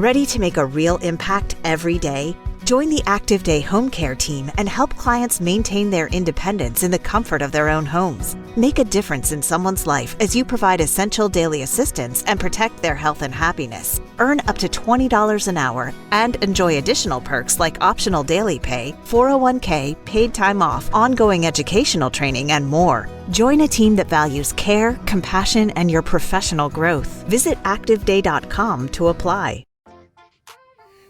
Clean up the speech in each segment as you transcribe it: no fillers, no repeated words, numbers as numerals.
Ready to make a real impact every day? Join the Active Day Home Care team and help clients maintain their independence in the comfort of their own homes. Make a difference in someone's life as you provide essential daily assistance and protect their health and happiness. Earn up to $20 an hour and enjoy additional perks like optional daily pay, 401k, paid time off, ongoing educational training, and more. Join a team that values care, compassion, and your professional growth. Visit activeday.com to apply.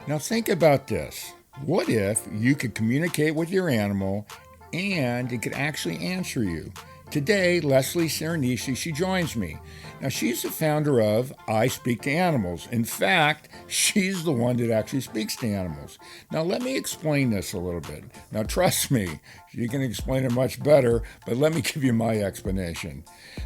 Now think about this. What if you could communicate with your animal and it could actually answer you? Today, Leslie Cirinesi, she joins me. Now, she's the founder of I Speak to Animals. In fact, she's the one that actually speaks to animals. Now, let me explain this a little bit. Now, trust me, you can explain it much better, but let me give you my explanation.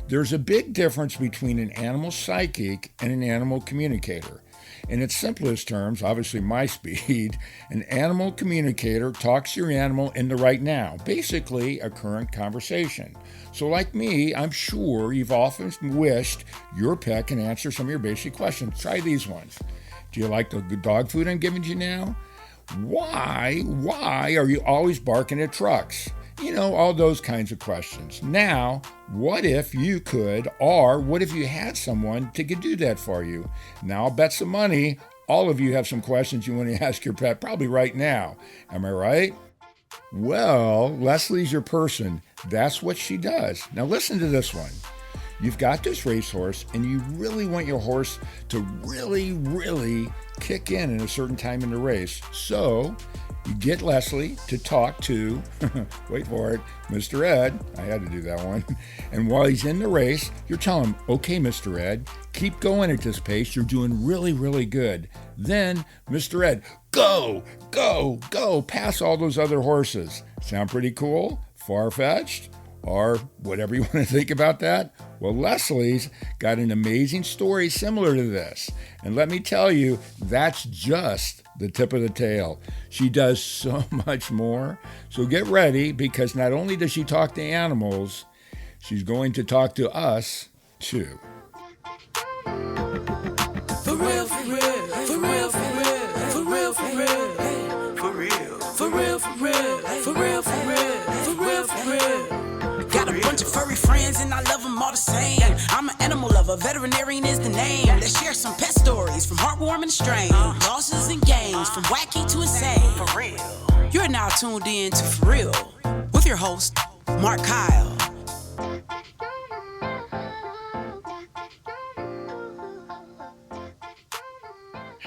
There's a big difference between an animal psychic and an animal communicator. In its simplest terms, obviously my speed, an animal communicator talks to your animal in the right now, basically a current conversation. So like me, I'm sure you've often wished your pet can answer some of your basic questions. Try these ones. Do you like the dog food I'm giving you now? Why are you always barking at trucks? You know, all those kinds of questions. Now, what if you could, or what if you had someone that could do that for you? Now, I'll bet some money all of you have some questions you want to ask your pet probably right now. Am I right? Well, Leslie's your person. That's what she does. Now, listen to this one. You've got this racehorse and you really want your horse to really kick in a certain time in the race. So you get Leslie to talk to, wait for it, Mr. Ed. I had to do that one. And while he's in the race, you're telling him, okay, Mr. Ed, keep going at this pace. You're doing really good. Then, Mr. Ed, go, pass all those other horses. Sound pretty cool? Far-fetched? Or whatever you want to think about that? Well, Leslie's got an amazing story similar to this. And let me tell you, that's just the tip of the tail. She does so much more. So get ready, because not only does she talk to animals, she's going to talk to us too. For real, for real, for real, for real, for real, for real, for real, for real, for real, for real, for real, for real, for real. Got a bunch of furry friends and I love them all the same. I'm an animal lover, veterinarian is the name. Let's share some pet stories from heartwarming to strange. Losses and gains, from wacky to insane. For real. You're now tuned in to For Real with your host, Markakyle.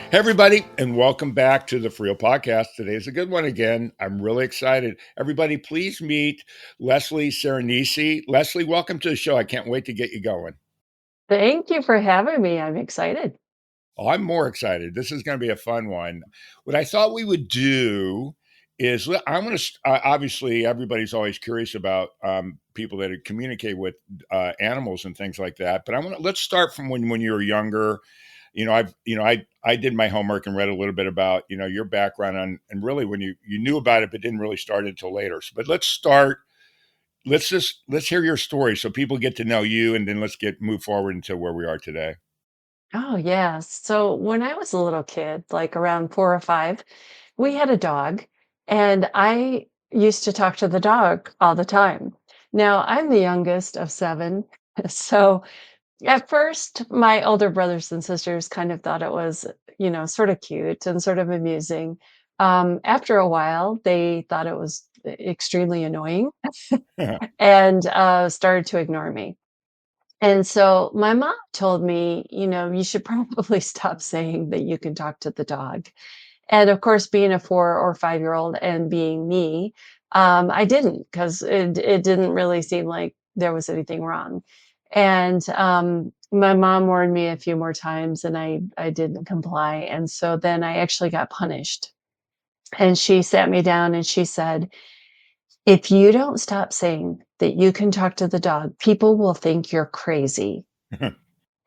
Hey everybody, and welcome back to the For Real Podcast. Today's a good one again. I'm really excited. Everybody, please meet Leslie Cirinesi. Leslie, welcome to the show. I can't wait to get you going. Thank you for having me. I'm excited. Oh, I'm more excited. This is going to be a fun one. What I thought we would do is I'm going to, obviously, everybody's always curious about people that communicate with animals and things like that. But let's start from when you were younger. I did my homework and read a little bit about, your background and really when you knew about it, but didn't really start until later. But let's hear your story so people get to know you, and then let's move forward into where we are today. Oh, yeah. So when I was a little kid, like around 4 or 5, we had a dog, and I used to talk to the dog all the time. Now, I'm the youngest of 7. So at first, my older brothers and sisters kind of thought it was, sort of cute and sort of amusing. After a while, they thought it was extremely annoying and started to ignore me. And so my mom told me, you should probably stop saying that you can talk to the dog. And of course, being a 4 or 5-year-old and being me, I didn't, because it didn't really seem like there was anything wrong. And my mom warned me a few more times, and I didn't comply. And so then I actually got punished. And she sat me down and she said, if you don't stop saying that you can talk to the dog, people will think you're crazy.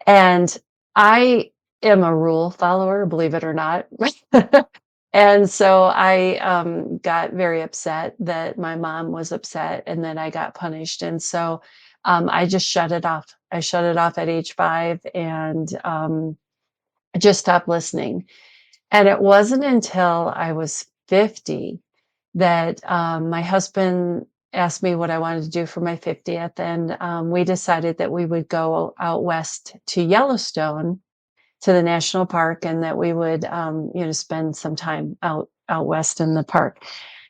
And I am a rule follower, believe it or not. And so I got very upset that my mom was upset and that I got punished. And so I just shut it off. I shut it off at age 5 and I just stopped listening. And it wasn't until I was 50 that my husband asked me what I wanted to do for my 50th. And we decided that we would go out west to Yellowstone to the national park and that we would spend some time out west in the park.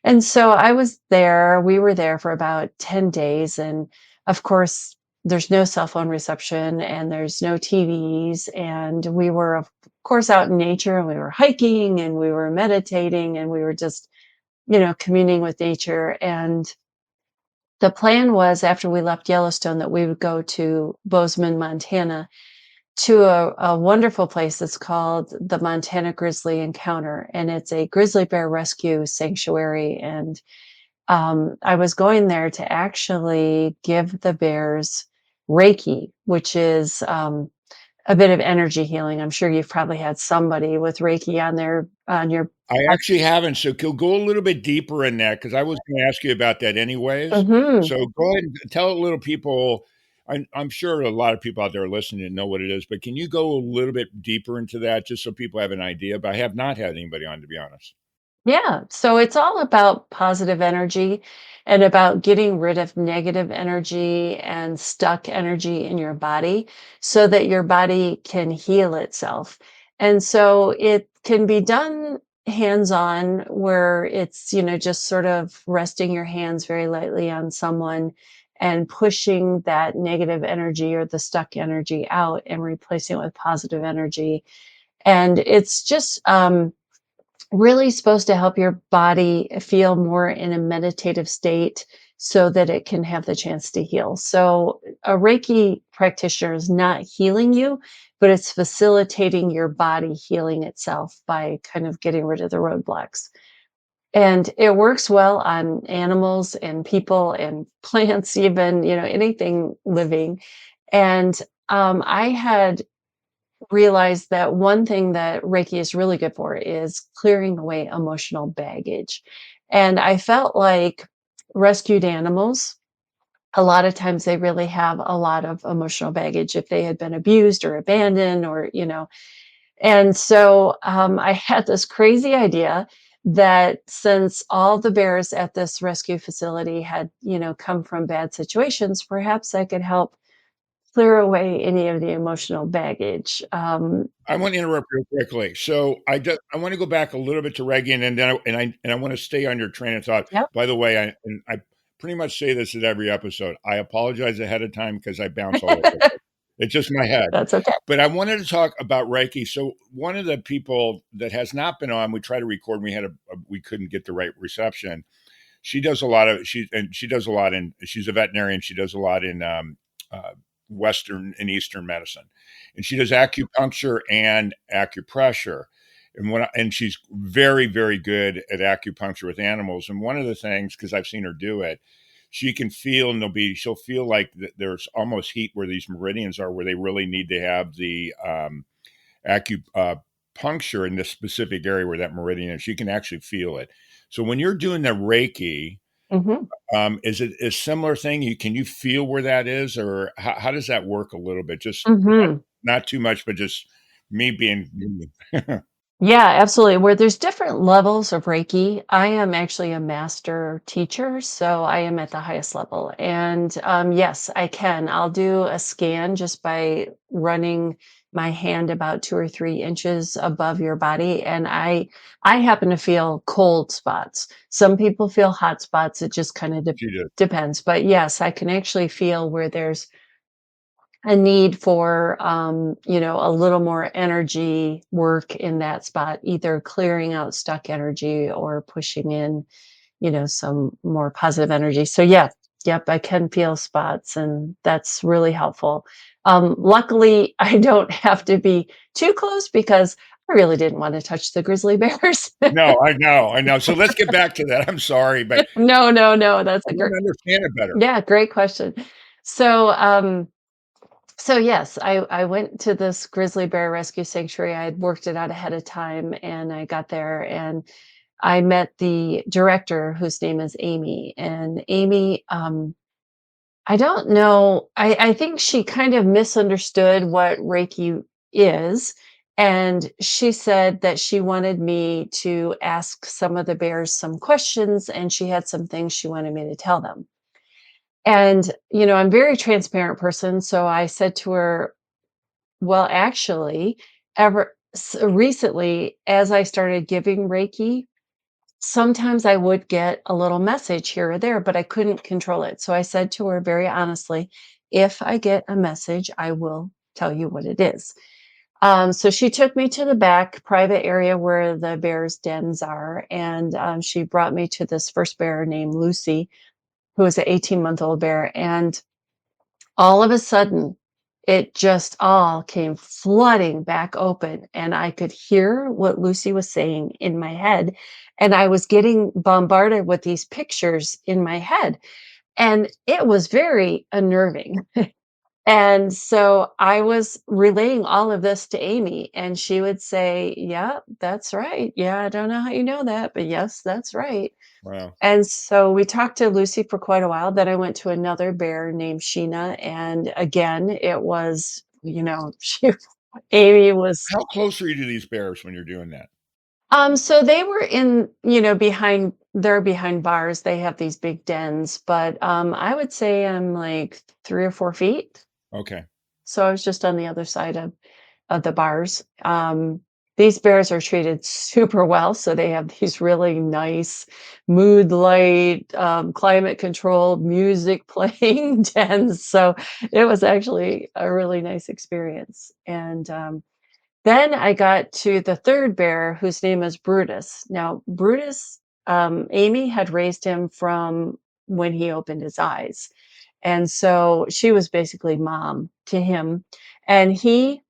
And so I was there. We were there for about 10 days, and of course there's no cell phone reception and there's no TVs, and we were of course out in nature, and we were hiking and we were meditating and we were just communing with nature. And the plan was after we left Yellowstone that we would go to Bozeman, Montana, to a wonderful place that's called the Montana Grizzly Encounter, and it's a grizzly bear rescue sanctuary. And I was going there to actually give the bears Reiki, which is a bit of energy healing. I'm sure you've probably had somebody with Reiki on your. I actually haven't, so can go a little bit deeper in that because I was gonna ask you about that anyways. Mhm. So go ahead and tell little people. I'm sure a lot of people out there listening know what it is, but can you go a little bit deeper into that just so people have an idea? But I have not had anybody on, to be honest. Yeah. So it's all about positive energy and about getting rid of negative energy and stuck energy in your body so that your body can heal itself. And so it can be done hands on, where it's, just sort of resting your hands very lightly on someone and pushing that negative energy or the stuck energy out and replacing it with positive energy. And it's just, really supposed to help your body feel more in a meditative state so that it can have the chance to heal. So, a Reiki practitioner is not healing you, but it's facilitating your body healing itself by kind of getting rid of the roadblocks. And it works well on animals and people and plants, even, anything living. And I had realized that one thing that Reiki is really good for is clearing away emotional baggage. And I felt like rescued animals, a lot of times they really have a lot of emotional baggage if they had been abused or abandoned or. And so I had this crazy idea that since all the bears at this rescue facility had, come from bad situations, perhaps I could help clear away any of the emotional baggage. I want to interrupt real quickly. So I want to go back a little bit to Reagan, and then I want to stay on your train of thought. Yep. By the way, I pretty much say this at every episode. I apologize ahead of time because I bounce all over the place. It's just my head. That's okay. But I wanted to talk about Reiki. So one of the people that has not been on, we tried to record. We couldn't get the right reception. She does a lot of she does a lot in. She's a veterinarian. She does a lot in uh, Western and Eastern medicine, and she does acupuncture and acupressure. And she's very, very good at acupuncture with animals. And one of the things, because I've seen her do it, she can feel, and she'll feel like there's almost heat where these meridians are, where they really need to have the acupuncture in this specific area where that meridian is. She can actually feel it. So when you're doing the Reiki, Mhm. is it a similar thing? Can you feel where that is, or how does that work a little bit? Just Mhm. not too much, but just me being Yeah, absolutely. Where there's different levels of Reiki, I am actually a master teacher, so I am at the highest level. And yes, I can. I'll do a scan just by running my hand about 2 or 3 inches above your body, and I happen to feel cold spots. Some people feel hot spots. It just kind of she did. depends. But yes, I can actually feel where there's a need for a little more energy work in that spot, either clearing out stuck energy or pushing in some more positive energy. So yeah, yep, I can feel spots, and that's really helpful. Luckily I don't have to be too close because I really didn't want to touch the grizzly bears. No, I know. So let's get back to that. I'm sorry, but No, no, no, that's I a want great, to understand it better. yeah, great question. So, yes, I went to this grizzly bear rescue sanctuary. I had worked it out ahead of time, and I got there and I met the director, whose name is Amy. And Amy, I don't know, I think she kind of misunderstood what Reiki is. And she said that she wanted me to ask some of the bears some questions, and she had some things she wanted me to tell them. And, I'm a very transparent person. So I said to her, well, actually, recently, as I started giving Reiki, sometimes I would get a little message here or there, but I couldn't control it. So I said to her very honestly, if I get a message, I will tell you what it is. So she took me to the back private area where the bears' dens are, and she brought me to this first bear named Lucy, who was an 18-month-old bear. And all of a sudden, it just all came flooding back open, and I could hear what Lucy was saying in my head, and I was getting bombarded with these pictures in my head, and it was very unnerving. And so I was relaying all of this to Amy, and she would say, "Yeah, that's right. Yeah, I don't know how you know that, but yes, that's right." Wow. And so we talked to Lucy for quite a while. Then I went to another bear named Sheena. And again, it was, Amy was, How close are you to these bears when you're doing that? so they were in, they're behind bars. They have these big dens, but I would say I'm like 3 or 4 feet. Okay. So I was just on the other side of the bars. These bears are treated super well, so they have these really nice mood light, climate controlled music playing dens. So it was actually a really nice experience. And then I got to the third bear, whose name is Brutus. Now, Brutus, Amy had raised him from when he opened his eyes. And so she was basically mom to him. And he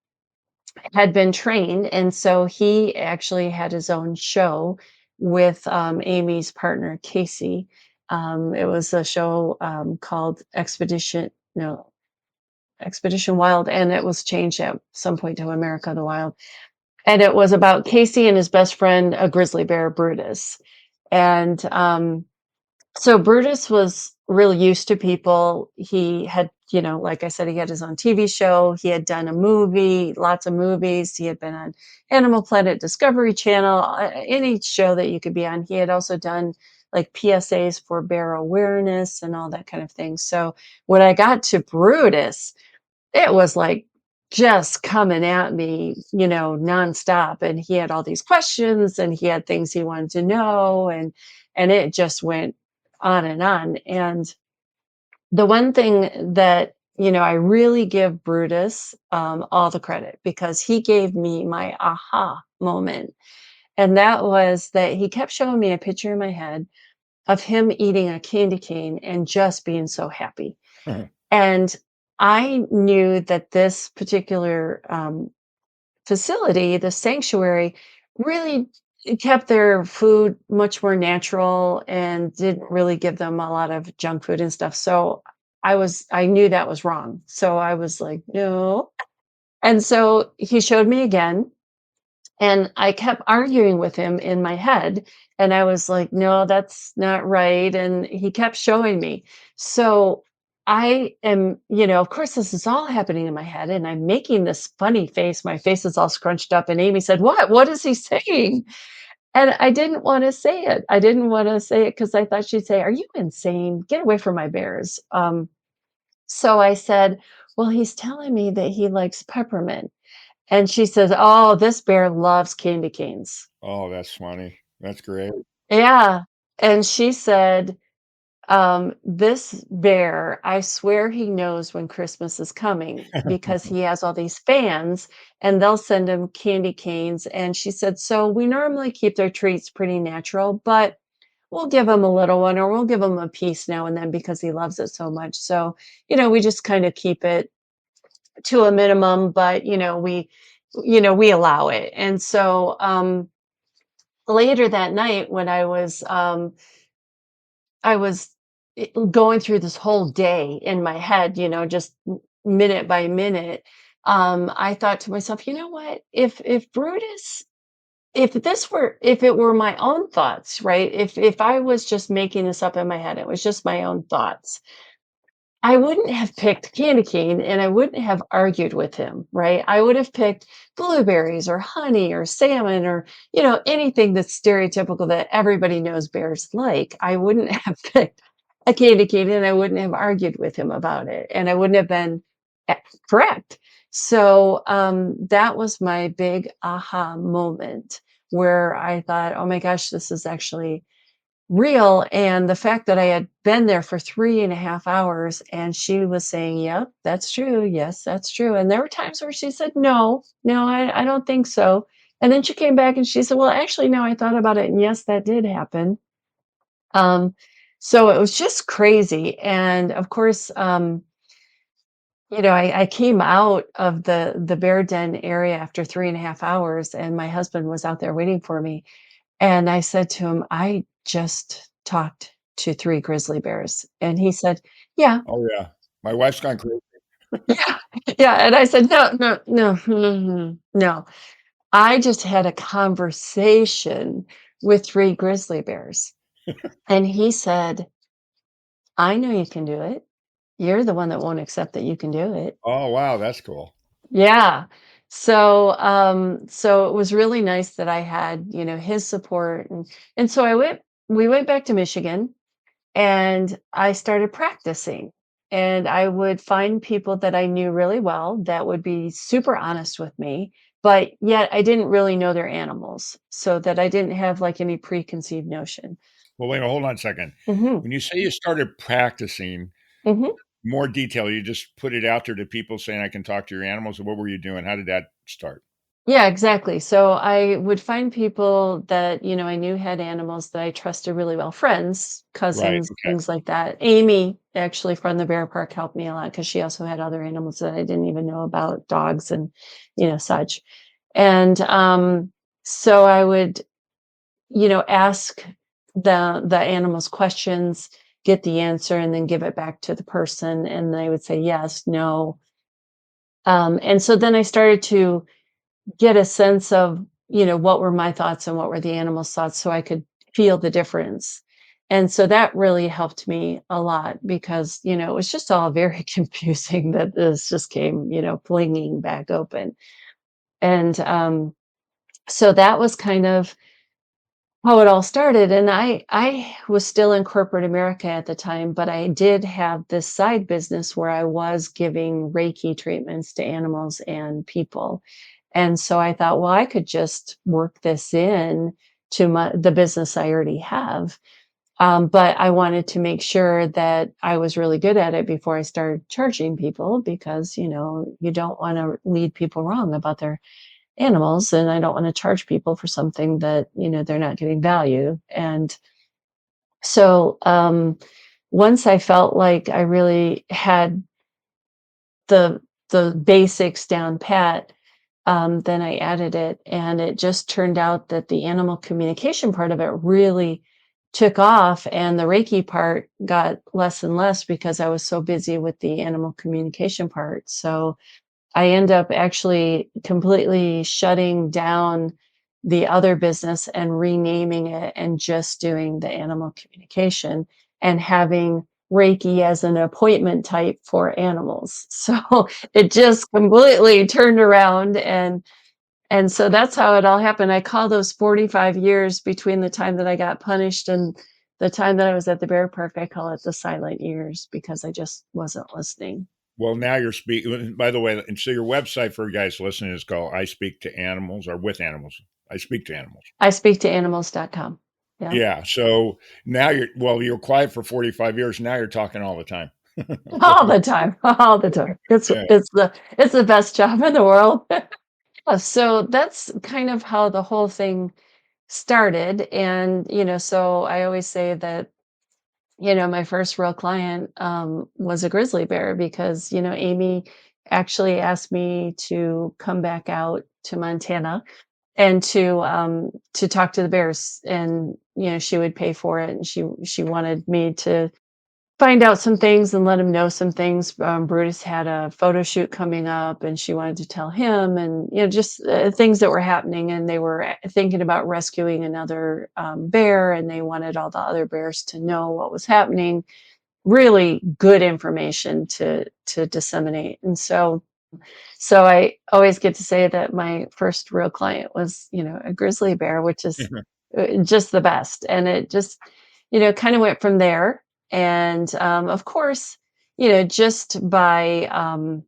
had been trained, and so he actually had his own show with, Amy's partner, Casey. It was a show, called Expedition Wild, and it was changed at some point to America the Wild, and it was about Casey and his best friend, a grizzly bear, Brutus. And, so Brutus was really used to people. He had, like I said, he had his own TV show. He had done a movie, lots of movies. He had been on Animal Planet, Discovery Channel, any show that you could be on. He had also done like PSAs for bear awareness and all that kind of thing. So when I got to Brutus, it was like just coming at me, nonstop. And he had all these questions, and he had things he wanted to know, and it just went on and on. And the one thing that, I really give Brutus all the credit, because he gave me my aha moment. And that was that he kept showing me a picture in my head of him eating a candy cane and just being so happy. And I knew that this particular facility, the sanctuary, really kept their food much more natural and didn't really give them a lot of junk food and stuff. So I knew that was wrong. So I was like, no. And so he showed me again, and I kept arguing with him in my head, and I was like, "No, that's not right," and he kept showing me. So I am, of course, this is all happening in my head, and I'm making this funny face. My face is all scrunched up, and Amy said, "What? What is he saying?" And I didn't wanna say it. I didn't wanna say it because I thought she'd say, "Are you insane? Get away from my bears." So I said, "Well, he's telling me that he likes peppermint." And she says, "Oh, this bear loves candy canes." Oh, that's funny. That's great. Yeah. And she said, "This bear, I swear he knows when Christmas is coming, because he has all these fans, and they'll send him candy canes." And she said, "So we normally keep their treats pretty natural, but we'll give him a little one, or we'll give him a piece now and then because he loves it so much. So, we just kind of keep it to a minimum, but we allow it." And so later that night, when I was going through this whole day in my head, just minute by minute, I thought to myself, you know what, if Brutus, if it were my own thoughts, right, if I was just making this up in my head, it was just my own thoughts, I wouldn't have picked candy cane and I wouldn't have argued with him, right? I would have picked blueberries or honey or salmon or, anything that's stereotypical that everybody knows bears like. I wouldn't have picked a candy cane and I wouldn't have argued with him about it. And I wouldn't have been eh, correct. So that was my big aha moment where I thought, oh my gosh, this is actually real, and the fact that I had been there for 3.5 hours and she was saying, "Yep, that's true. Yes, that's true." And there were times where she said, "No, no, I don't think so." And then she came back and she said, "Well, actually, no, I thought about it, and yes, that did happen." Um, so it was just crazy. And of course, I came out of the bear den area after 3.5 hours, and my husband was out there waiting for me. And I said to him, "I just talked to 3 grizzly bears." And he said, "Yeah, Oh, yeah. My wife's gone crazy. yeah, yeah." And I said, "No, no, no, no. I just had a conversation with 3 grizzly bears." And he said, "I know you can do it. You're the one that won't accept that you can do it." Oh, wow, that's cool. Yeah. So it was really nice that I had, his support, and so we went back to Michigan. And I started practicing. And I would find people that I knew really well that would be super honest with me, but yet I didn't really know their animals, so that I didn't have like any preconceived notion. Well, wait, hold on a second. Hmm. When you say you started practicing, Hmm. more detail, you just put it out there to people saying, "I can talk to your animals," or what were you doing? How did that start? Yeah, exactly. So I would find people that, I knew had animals that I trusted really well, friends, Right, cousins, okay. things like that. Amy, actually from the bear park, helped me a lot because she also had other animals that I didn't even know about, dogs and, such. And so I would, ask the animals questions, get the answer, and then give it back to the person. And they would say yes, no. And so then I started to get a sense of, what were my thoughts and what were the animal's thoughts so I could feel the difference. And so that really helped me a lot because, it was just all very confusing that this just came, flinging back open. And so that was kind of how it all started. And I was still in corporate America at the time, but I did have this side business where I was giving Reiki treatments to animals and people. And so I thought, well, I could just work this in to the business I already have. But I wanted to make sure that I was really good at it before I started charging people because, you don't want to lead people wrong about their animals. And I don't want to charge people for something that, they're not getting value. And so once I felt like I really had the the basics down pat, then I added it, and it just turned out that the animal communication part of it really took off, and the Reiki part got less and less because I was so busy with the animal communication part. So I end up actually completely shutting down the other business and renaming it and just doing the animal communication and having Reiki as an appointment type for animals. So it just completely turned around, and so that's how it all happened. I call those 45 years between the time that I got punished and the time that I was at the bear park, I call it the silent years because I just wasn't listening. Well, now you're speaking. By the way, and so your website for you guys listening is called "I Speak to Animals" or "With Animals." I speak to animals. I speak to animals.com. Yeah. Yeah. So now you're quiet for 45 years. Now you're talking all the time. All the time, all the time. It's Yeah. it's the it's the best job in the world. So that's kind of how the whole thing started, and, so I always say that, my first real client, was a grizzly bear because, Amy actually asked me to come back out to Montana and to talk to the bears, and, she would pay for it, and she wanted me to find out some things and let him know some things. Brutus had a photo shoot coming up, and she wanted to tell him, and just things that were happening. And they were thinking about rescuing another bear, and they wanted all the other bears to know what was happening. really good information to disseminate. And so I always get to say that my first real client was, a grizzly bear, which is just the best. And it just, kind of went from there. And of course, just by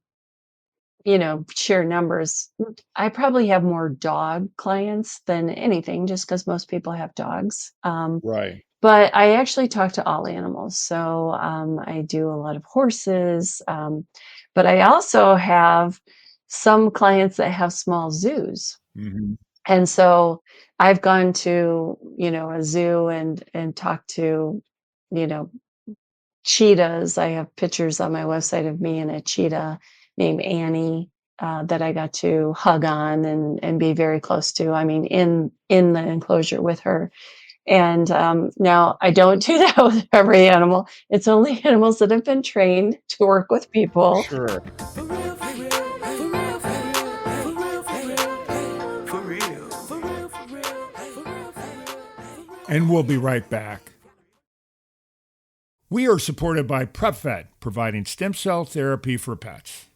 sheer numbers, I probably have more dog clients than anything, just because most people have dogs. Right. But I actually talk to all animals. So I do a lot of horses, but I also have some clients that have small zoos. Hmm. And so I've gone to, a zoo and talked to, you know, cheetahs. I have pictures on my website of me and a cheetah named Annie that I got to hug on and be very close to. I mean, in the enclosure with her. And now I don't do that with every animal. It's only animals that have been trained to work with people. Sure. For real, for real, for real, for real, for real, for real, for real, for real, for real, for real. And we'll be right back. We are supported by PrepVet, providing stem cell therapy for pets.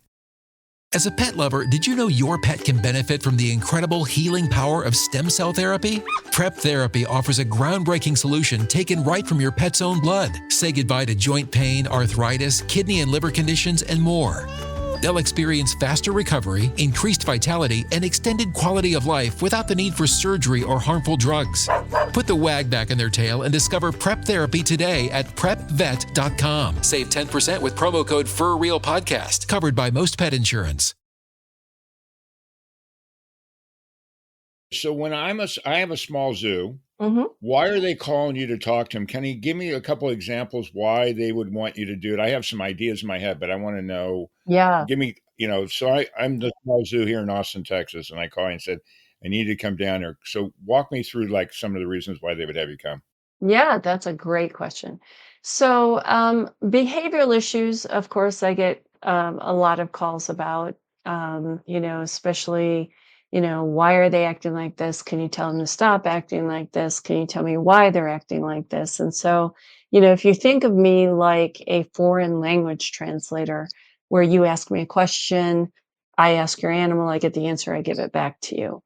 As a pet lover, did you know your pet can benefit from the incredible healing power of stem cell therapy? Prep Therapy offers a groundbreaking solution taken right from your pet's own blood. Say goodbye to joint pain, arthritis, kidney and liver conditions, and more. They'll experience faster recovery, increased vitality, and extended quality of life without the need for surgery or harmful drugs. Put the wag back in their tail and discover Prep Therapy today at prepvet.com. Save 10% with promo code FURREALPODCAST, covered by most pet insurance. So when I have a small zoo, Hmm. why are they calling you to talk to them? Can you give me a couple examples why they would want you to do it? I have some ideas in my head, but I want to know. Yeah. Give me, so I'm the small zoo here in Austin, Texas, and I call you and said, I need to come down here. So walk me through like some of the reasons why they would have you come. Yeah, that's a great question. So, behavioral issues, of course, I get a lot of calls about, especially, why are they acting like this? Can you tell them to stop acting like this? Can you tell me why they're acting like this? And so, if you think of me like a foreign language translator, where you ask me a question, I ask your animal, I get the answer, I give it back to you.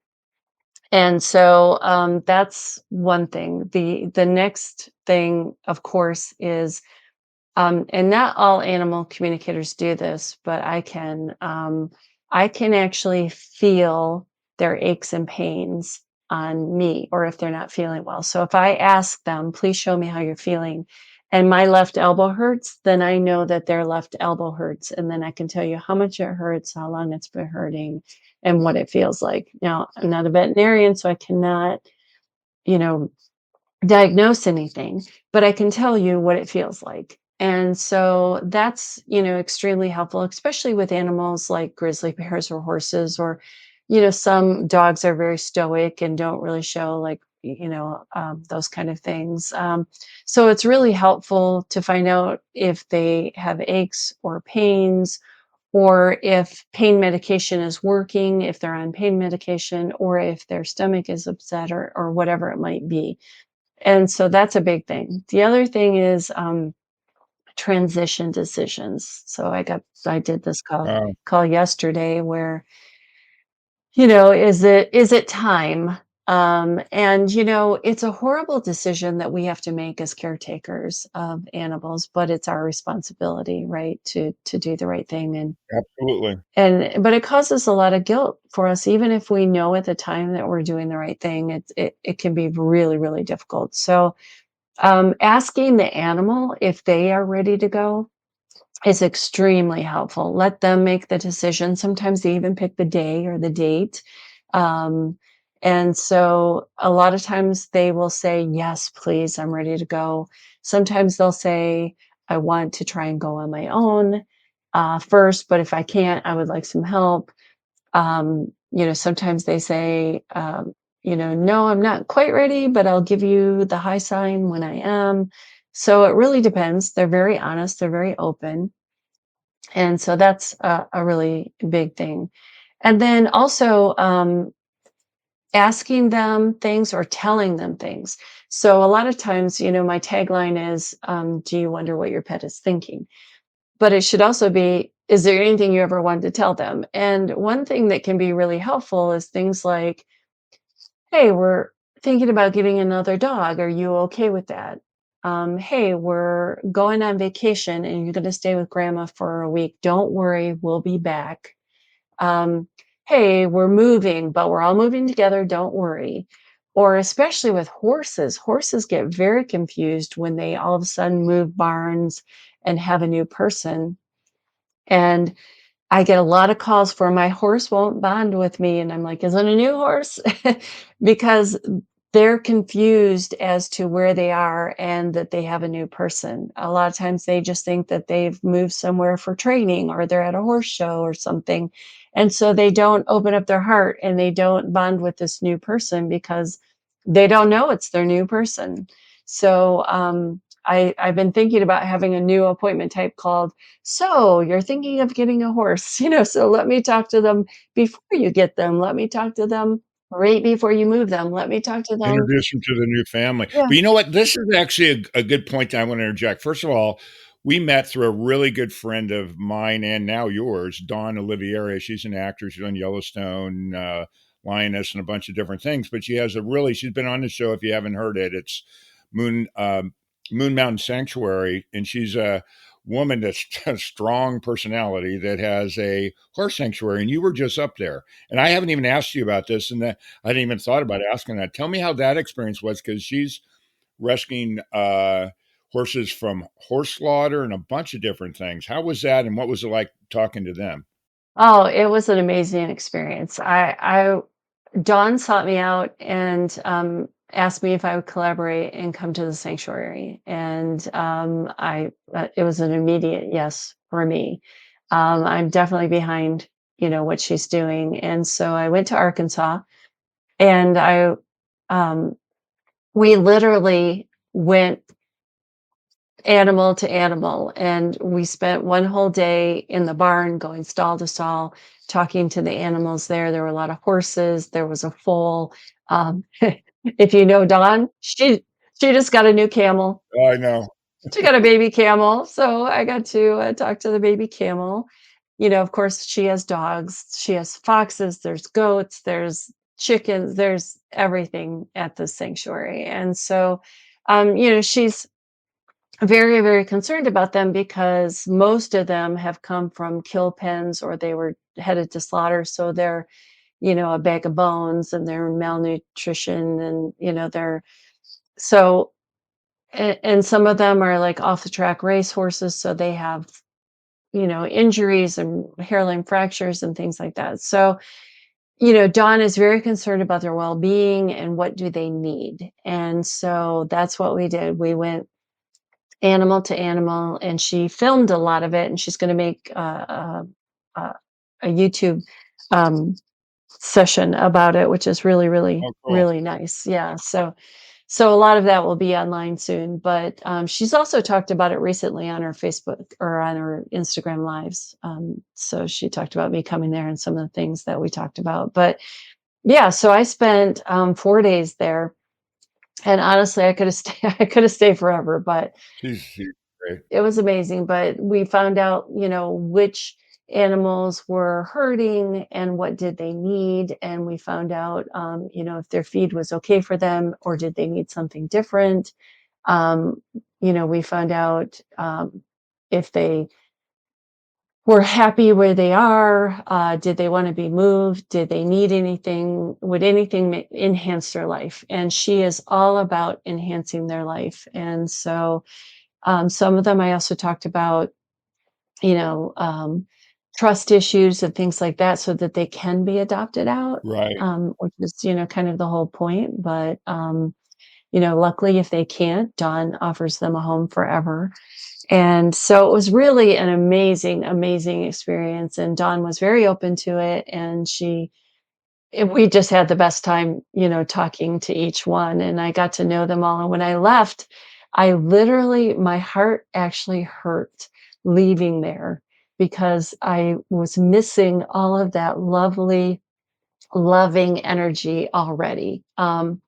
And so that's one thing. The next thing, of course, is and not all animal communicators do this, but I can actually feel their aches and pains on me, or if they're not feeling well. So if I ask them, please show me how you're feeling, and my left elbow hurts, then I know that their left elbow hurts, and then I can tell you how much it hurts, how long it's been hurting, and what it feels like. Now, I'm not a veterinarian, so I cannot, you know, diagnose anything, but I can tell you what it feels like. And so that's, extremely helpful, especially with animals like grizzly bears or horses, or, some dogs are very stoic and don't really show like, those kind of things. So it's really helpful to find out if they have aches or pains, or if pain medication is working, if they're on pain medication, or if their stomach is upset, or whatever it might be. And so that's a big thing. The other thing is transition decisions. So I did this Oh, call yesterday where, is it time? And it's a horrible decision that we have to make as caretakers of animals, but it's our responsibility, right, to do the right thing. absolutely. But it causes a lot of guilt for us, even if we know at the time that we're doing the right thing. It can be really, really difficult. So asking the animal if they are ready to go is extremely helpful. Let them make the decision. Sometimes they even pick the day or the date. Um, and so a lot of times they will say, yes, please, I'm ready to go. Sometimes they'll say, I want to try and go on my own first, but if I can't, I would like some help. Sometimes they say, no, I'm not quite ready, but I'll give you the high sign when I am. So it really depends. They're very honest, they're very open. And so that's a really big thing. And then also, asking them things or telling them things. So a lot of times, my tagline is, do you wonder what your pet is thinking? But it should also be, is there anything you ever wanted to tell them? And one thing that can be really helpful is things like, hey, we're thinking about getting another dog. Are you okay with that? Hey, we're going on vacation and you're going to stay with grandma for a week. Don't worry, we'll be back. um, hey, we're moving, but we're all moving together, don't worry. Or especially with horses, horses get very confused when they all of a sudden move barns and have a new person. And I get a lot of calls for my horse won't bond with me. And I'm like, is it a new horse? Because they're confused as to where they are and that they have a new person. A lot of times they just think that they've moved somewhere for training or they're at a horse show or something. And so they don't open up their heart and they don't bond with this new person because they don't know it's their new person. So I've been thinking about having a new appointment type called, so you're thinking of getting a horse, so let me talk to them before you get them. Let me talk to them right before you move them. Let me talk to them. Introduce them to the new family. Yeah. But you know what? This is actually a good point that I want to interject. First of all, we met through a really good friend of mine and now yours, Dawn Olivieri. She's an actor. She's on Yellowstone, Lioness, and a bunch of different things. But she's been on the show. If you haven't heard it, it's Moon Moon Mountain Sanctuary, and she's a woman that's a strong personality that has a horse sanctuary. And you were just up there, and I haven't even asked you about this, and I didn't even thought about asking that. Tell me how that experience was, because she's rescuing horses from horse slaughter and a bunch of different things. How was that, and what was it like talking to them? Oh, it was an amazing experience. Dawn sought me out and asked me if I would collaborate and come to the sanctuary, and it was an immediate yes for me. I'm definitely behind, what she's doing, and so I went to Arkansas, and um, we literally went animal to animal, and we spent one whole day in the barn going stall to stall, talking to the animals there. There were a lot of horses, there was a foal. If you know Dawn, she just got a new camel. Oh, I know. She got a baby camel, so I got to, talk to the baby camel. Of course, she has dogs, she has foxes, there's goats, there's chickens, there's everything at the sanctuary, and so, she's very, very concerned about them because most of them have come from kill pens or they were headed to slaughter. So they're, a bag of bones and they're malnutrition and, they're so, and some of them are like off the track race horses. So they have, injuries and hairline fractures and things like that. So, Dawn is very concerned about their well being and what do they need. And so that's what we did. We went animal to animal, and she filmed a lot of it, and she's going to make a, a YouTube um, session about it, which is really, really, Oh, cool. really nice. Yeah, so a lot of that will be online soon. But she's also talked about it recently on her Facebook or on her Instagram lives. So she talked about me coming there and some of the things that we talked about. But yeah, so I spent 4 days there, and honestly, I could have stayed. I could have stayed forever, but She's great. it was amazing, but we found out, which animals were hurting and what did they need, and we found out, if their feed was okay for them or did they need something different. Um, we found out if they were happy where they are. Did they want to be moved? Did they need anything? Would anything enhance their life? And she is all about enhancing their life, and so some of them I also talked about, you know, um, trust issues and things like that so that they can be adopted out, Right. which is, kind of the whole point. But, luckily, if they can't, Dawn offers them a home forever. And so it was really an amazing, amazing experience. And Dawn was very open to it. And we just had the best time, talking to each one, and I got to know them all, and when I left, my heart actually hurt leaving there because I was missing all of that lovely loving energy already. And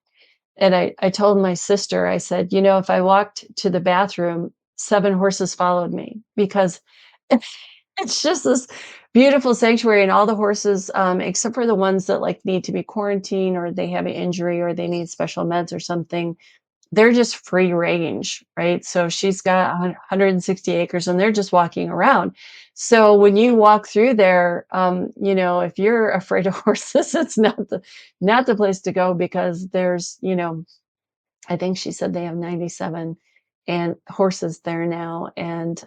I told my sister, I said, if I walked to the bathroom, 7 horses followed me because it's just this beautiful sanctuary, and all the horses, except for the ones that like need to be quarantined or they have an injury or they need special meds or something, they're just free range, right? So she's got 160 acres and they're just walking around. So when you walk through there, if you're afraid of horses, it's not the place to go because there's, I think she said they have 97 and horses there now. And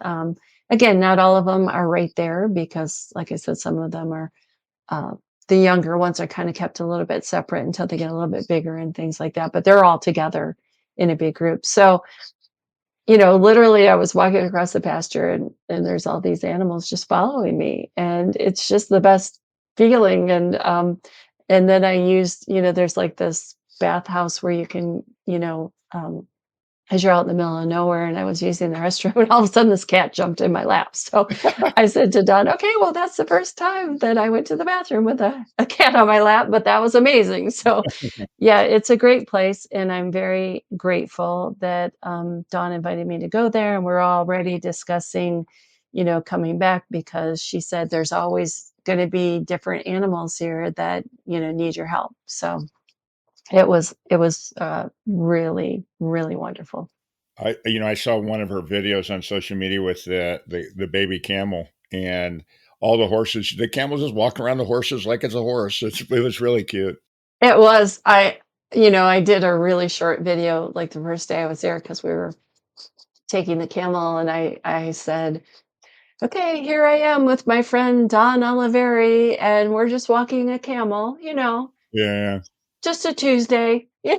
again, not all of them are right there because, like I said, some of them are uh, the younger ones are kind of kept a little bit separate until they get a little bit bigger and things like that. But they're all together in a big group. So, literally, I was walking across the pasture and there's all these animals just following me, and it's just the best feeling. And then I used, there's like this bathhouse where you can, as you're out in the middle of nowhere, and I was using the restroom, and all of a sudden this cat jumped in my lap. So I said to Don, okay, well, that's the first time that I went to the bathroom with a cat on my lap, but that was amazing. So yeah, it's a great place. And I'm very grateful that Dawn invited me to go there. And we're already discussing, coming back because she said there's always going to be different animals here that, need your help. So it was really, really wonderful. I saw one of her videos on social media with the baby camel and all the horses. The camels just walking around the horses like it's a horse. It was really cute. It was I did a really short video, like, the first day I was there because we were taking the camel, and I said, "Okay, here I am with my friend Don Oliveri, and we're just walking a camel, Yeah, just a Tuesday." Yeah,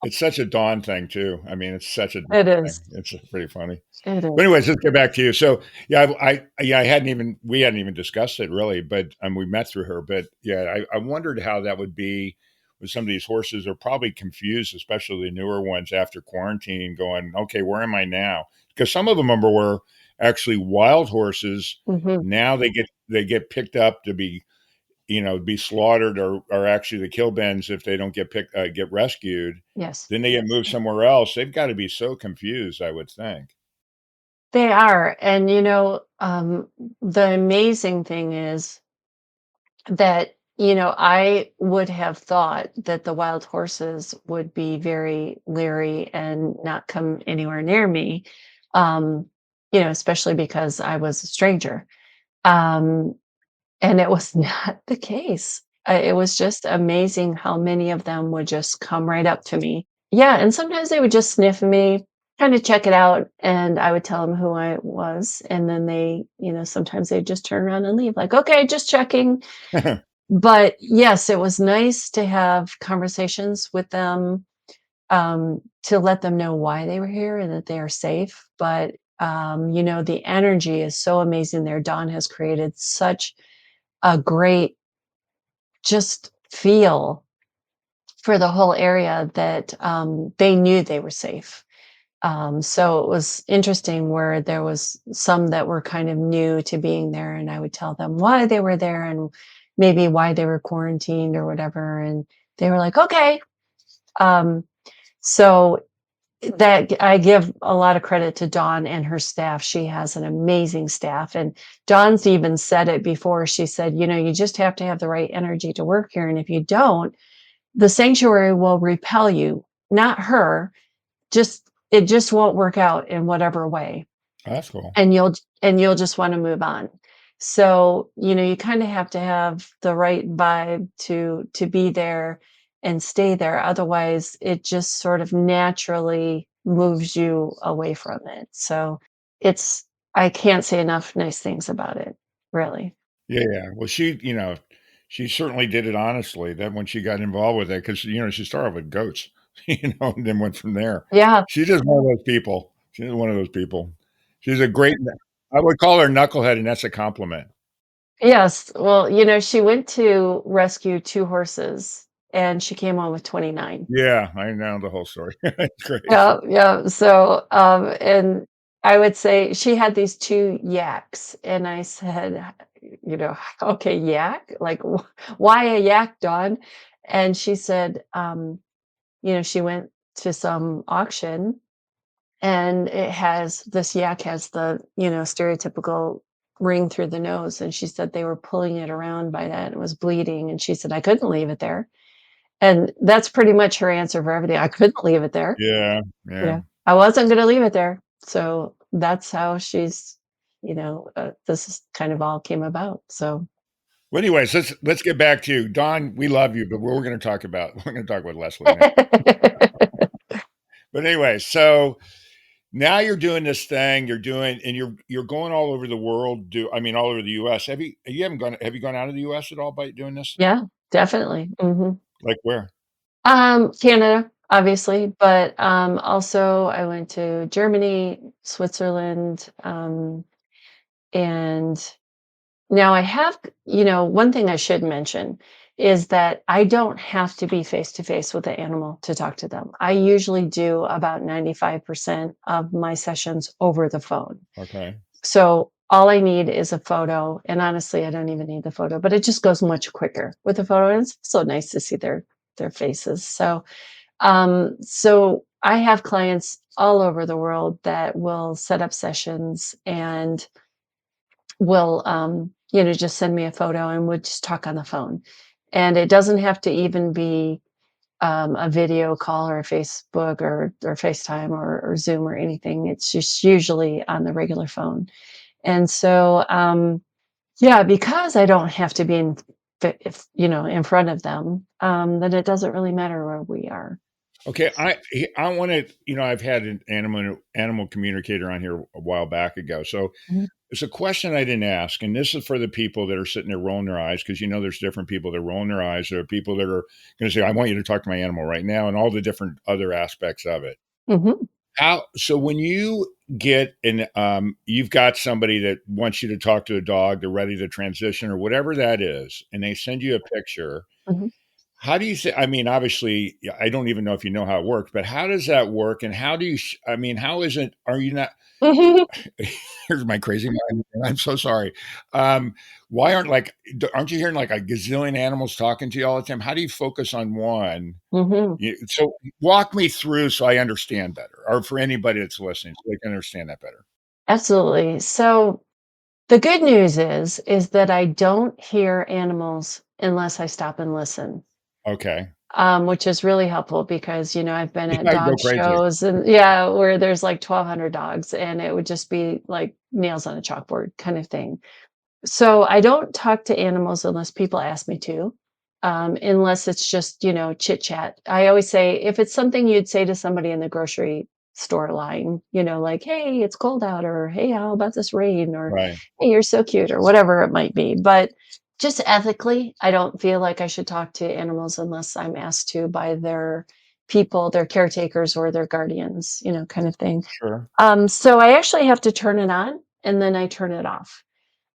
it's such a Dawn thing too. I mean, it's such a Dawn it thing. is. It's pretty funny. It But is. anyways, let's get back to you. So yeah, I hadn't even we hadn't even discussed it really, but we met through her. But yeah, I wondered how that would be with some of these horses. Are probably confused, especially the newer ones after quarantine, going, okay, where am I now? Because some of them were actually wild horses. Mhm. Now they get picked up to be slaughtered or actually the kill bens if they don't get rescued. Yes. Then they get moved somewhere else. They've got to be so confused, I would think. They are, and, the amazing thing is that, I would have thought that the wild horses would be very leery and not come anywhere near me, um, especially because I was a stranger. Um, and it was not the case. It was just amazing how many of them would just come right up to me. Yeah, and sometimes they would just sniff me, kind of check it out, and I would tell them who I was, and then they, sometimes they'd just turn around and leave, like, okay, just checking. But yes, it was nice to have conversations with them, to let them know why they were here and that they are safe. But the energy is so amazing there. Dawn has created such a great just feel for the whole area that they knew they were safe. So it was interesting where there was some that were kind of new to being there, and I would tell them why they were there and maybe why they were quarantined or whatever, and they were like, "Okay." Um, so that I give a lot of credit to Dawn and her staff. She has an amazing staff, and Dawn's even said it before. She said, "You just have to have the right energy to work here, and if you don't, the sanctuary will repel you, not her, just it just won't work out in whatever way, That's cool. and you'll just wanna move on." So, you kinda have to have the right vibe to be there and stay there, otherwise, it just sort of naturally moves you away from it. So, it's I can't say enough nice things about it, really. Yeah, yeah. Well, she certainly did it honestly. That when she got involved with it, because she started with goats, and then went from there. Yeah. She's just one of those people. She's one of those people. She's a great. I would call her knucklehead, and that's a compliment. Yes. Well, she went to rescue 2 horses, and she came home with 29. Yeah, I know the whole story. It's great. Yeah, yeah. So, and I would say she had these 2 yaks, and I said, okay, yak? Like, why a yak, Dawn? And she said, she went to some auction and this yak has the, stereotypical ring through the nose. And she said they were pulling it around by that and it was bleeding. And she said, I couldn't leave it there. And that's pretty much her answer for everything. I couldn't leave it there. Yeah, yeah. I wasn't going to leave it there. So that's how this is kind of all came about. So, Well, anyways, let's get back to Don. We love you, but we're going to talk with Leslie now. But anyway, so now you're doing this thing. And you're going all over the world. All over the U.S. Have you gone out of the U.S. at all by doing this? yeah, definitely. Like where? Canada, obviously, but also I went to Germany, Switzerland, and now I have, one thing I should mention is that I don't have to be face to face with the animal to talk to them. I usually do about 95% of my sessions over the phone. Okay. So all I need is a photo. And honestly, I don't even need the photo, but it just goes much quicker with the photo. And it's so nice to see their faces. So I have clients all over the world that will set up sessions and will, just send me a photo and we'll just talk on the phone. And it doesn't have to even be a video call or a Facebook or FaceTime or Zoom or anything. It's just usually on the regular phone. And so, yeah, because I don't have to be in front of them, then it doesn't really matter where we are. Okay, I want to. I've had an animal communicator on here a while back ago. So Mhm. it's a question I didn't ask, and this is for the people that are sitting there rolling their eyes because there's different people that are rolling their eyes. There are people that are going to say, "I want you to talk to my animal right now," and all the different other aspects of it. Mhm. So when you you've got somebody that wants you to talk to a dog, they're ready to transition or whatever that is, and they send you a picture. Mhm. How do you say? Obviously, I don't even know if you know how it works, but how does that work? And how do you? How is it? Are you not? Here's my crazy mind. I'm so sorry. Why aren't you hearing like a gazillion animals talking to you all the time? How do you focus on one? Mhm. So walk me through so I understand better, or for anybody that's listening, so they can understand that better. Absolutely. So the good news is that I don't hear animals unless I stop and listen. Okay. Which is really helpful because, I've been Yeah, at I'd go dog crazy. shows and yeah, where there's like 1,200 dogs and it would just be like nails on a chalkboard kind of thing. So I don't talk to animals unless people ask me to, unless it's just, chit chat. I always say if it's something you'd say to somebody in the grocery store line, like, hey, it's cold out, or hey, how about this rain, or Right. hey, you're so cute, or whatever it might be. But just ethically, I don't feel like I should talk to animals unless I'm asked to by their people, their caretakers, or their guardians, kind of thing. Sure. So I actually have to turn it on and then I turn it off.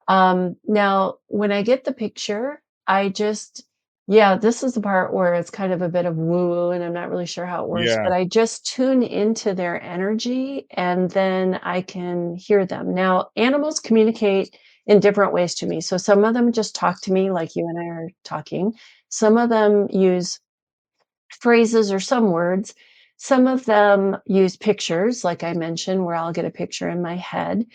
Now, when I get the picture, yeah, this is the part where it's kind of a bit of woo woo and I'm not really sure how it works, Yeah. but I just tune into their energy and then I can hear them. Now, animals communicate in different ways to me. So some of them just talk to me like you and I are talking. Some of them use phrases or some words. Some of them use pictures, like I mentioned, where I'll get a picture in my head.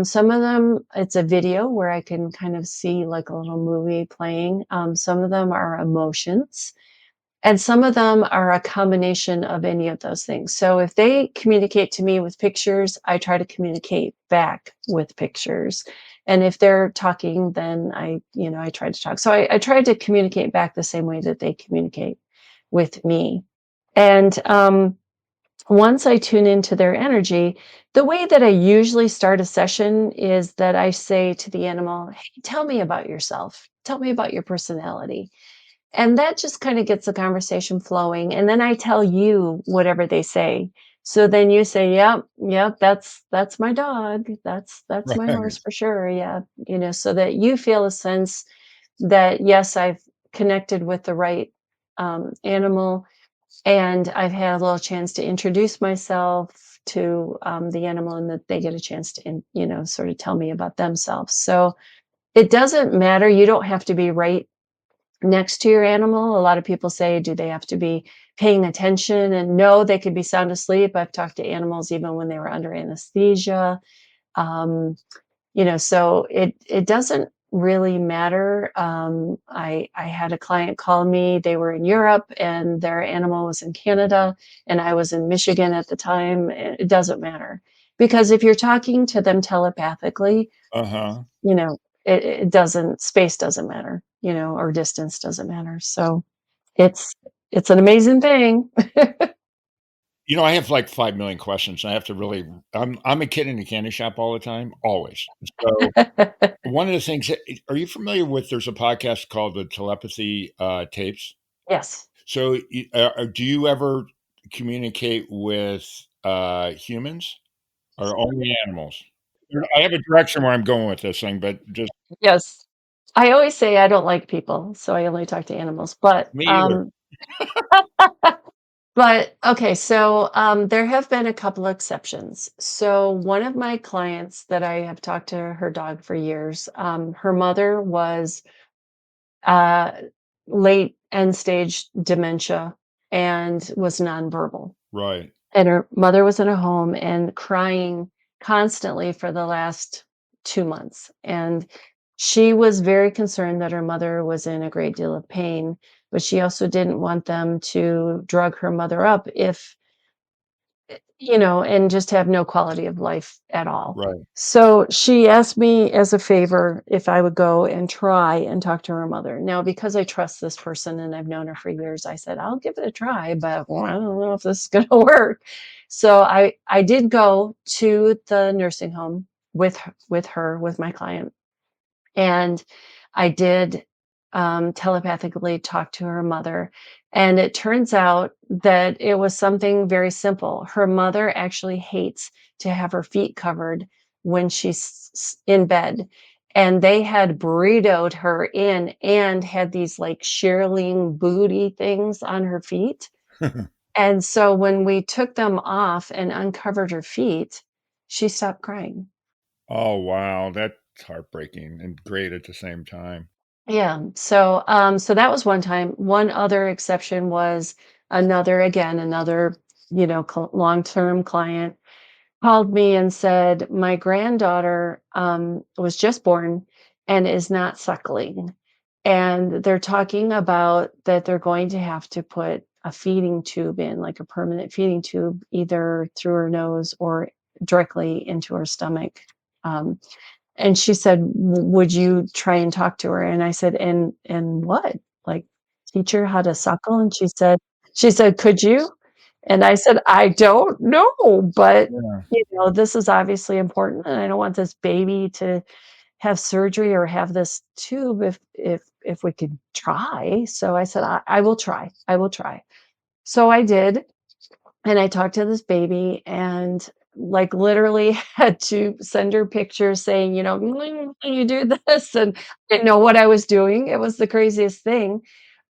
Some of them, it's a video where I can kind of see like a little movie playing. Some of them are emotions, and some of them are a combination of any of those things. So if they communicate to me with pictures, I try to communicate back with pictures. And if they're talking, then I try to talk. So I try to communicate back the same way that they communicate with me. And once I tune into their energy, the way that I usually start a session is that I say to the animal, hey, tell me about yourself. Tell me about your personality. And that just kind of gets the conversation flowing. And then I tell you whatever they say. So then you say, yep, yep, that's my dog. That's my horse Right. for sure. Yeah. So that you feel a sense that yes, I've connected with the right animal and I've had a little chance to introduce myself to the animal and that they get a chance to, sort of tell me about themselves. So it doesn't matter. You don't have to be right next to your animal. A lot of people say, do they have to be paying attention? And no, they could be sound asleep. I've talked to animals even when they were under anesthesia. Um, so it doesn't really matter. I had a client call me. They were in Europe and their animal was in Canada, and I was in Michigan at the time. It doesn't matter because if you're talking to them telepathically, Uh-huh. you know, it doesn't space doesn't matter, or distance doesn't matter. So it's it's an amazing thing. I have like 5 million questions. I have to really I'm a kid in a candy shop all the time, always. So one of the things are you familiar with there's a podcast called the Telepathy Tapes? Yes. So do you ever communicate with humans or only animals? I have a direction where I'm going with this thing, but just Yes. I always say I don't like people, so I only talk to animals. But me either. okay, so there have been a couple exceptions. So one of my clients that I have talked to her dog for years, her mother was uh, late end stage dementia and was nonverbal. Right. And her mother was in a home and crying constantly for the last 2 months, and she was very concerned that her mother was in a great deal of pain, but she also didn't want them to drug her mother up if and just have no quality of life at all. Right. So she asked me as a favor if I would go and try and talk to her mother. Now, because I trust this person and I've known her for years, I said, I'll give it a try, but I don't know if this is going to work. So I did go to the nursing home with my client, and I did telepathically talk to her mother. And it turns out that it was something very simple. Her mother actually hates to have her feet covered when she's in bed. And they had burritoed her in and had these like shearling booty things on her feet. And so when we took them off and uncovered her feet, she stopped crying. Oh, wow. That's heartbreaking and great at the same time. Yeah. So that was one time. One other exception was another, long-term client called me and said, my granddaughter was just born and is not suckling. And they're talking about that they're going to have to put a feeding tube in, like a permanent feeding tube, either through her nose or directly into her stomach. Um, and she said, Would you try and talk to her?" And I said, "And what? Like, teach her how to suckle?" And she said, "Could you?" And I said, "I don't know, but, Yeah. this is obviously important, and I don't want this baby to have surgery or have this tube if we could try." So I said, I will try. I will try." So I did, and I talked to this baby and, like, literally had to send her pictures saying, "Mm, can you do this?" And I didn't know what I was doing. It was the craziest thing.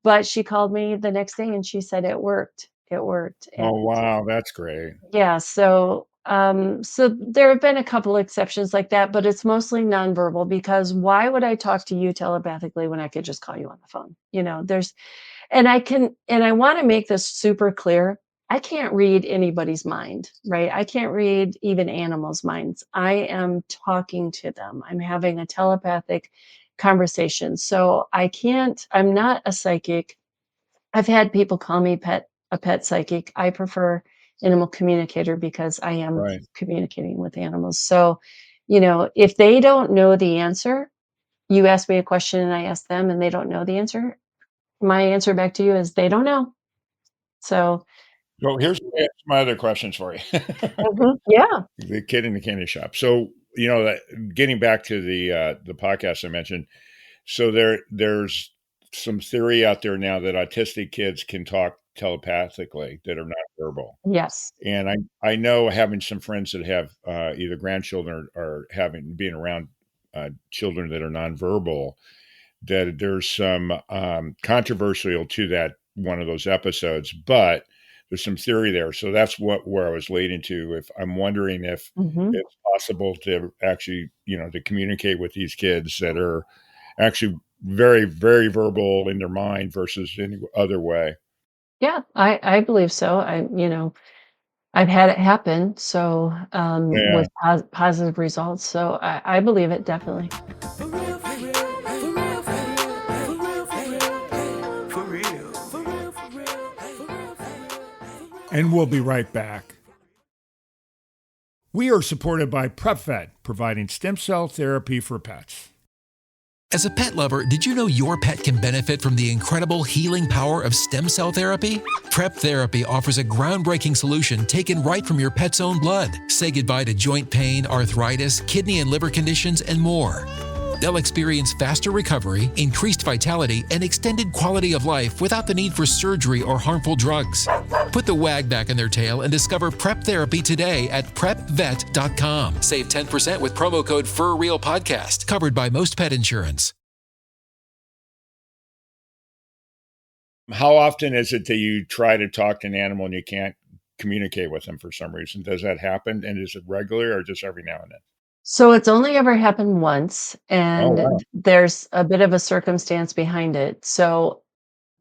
But she called me the next day and she said it worked. It worked. And Oh, wow. That's great. yeah, so there have been a couple exceptions like that, but it's mostly nonverbal because why would I talk to you telepathically when I could just call you on the phone? There's and I wanna make this super clear. I can't read anybody's mind, right? I can't read even animals' minds. I am talking to them. I'm having a telepathic conversation. So I'm not a psychic. I've had people call me a pet psychic. I prefer animal communicator because I am Right. communicating with animals. So, if they don't know the answer, you ask me a question and I ask them and they don't know the answer, my answer back to you is they don't know. So, So here's my other questions for you. yeah. The kid in the candy shop. So, getting back to the podcast I mentioned, so there's some theory out there now that autistic kids can talk telepathically that are not verbal. Yes. And I know having some friends that have either grandchildren or being around children that are nonverbal, that there's some controversial to that one of those episodes, but there's some theory there. So that's where I was leading to. If I'm wondering if Mhm. it's possible to actually, to communicate with these kids that are actually very, very verbal in their mind versus any other way. Yeah, I believe so. I've had it happen, so, Yeah. with positive results, so I believe it definitely. For real, for real, for real, for real, for real, for real, for real, for real, for real, for real. And we'll be right back. We are supported by PrepVet, providing stem cell therapy for pets. As a pet lover, did you know your pet can benefit from the incredible healing power of stem cell therapy? Prep Therapy offers a groundbreaking solution taken right from your pet's own blood. Say goodbye to joint pain, arthritis, kidney and liver conditions, and more. They'll experience faster recovery, increased vitality, and extended quality of life without the need for surgery or harmful drugs. Put the wag back in their tail and discover Prep Therapy today at prepvet.com. Save 10% with promo code FURREALPODCAST, covered by most pet insurance. How often is it that you try to talk to an animal and you can't communicate with them for some reason? Does that happen? And is it regular or just every now and then? So it's only ever happened once, Oh, and wow. there's a bit of a circumstance behind it. So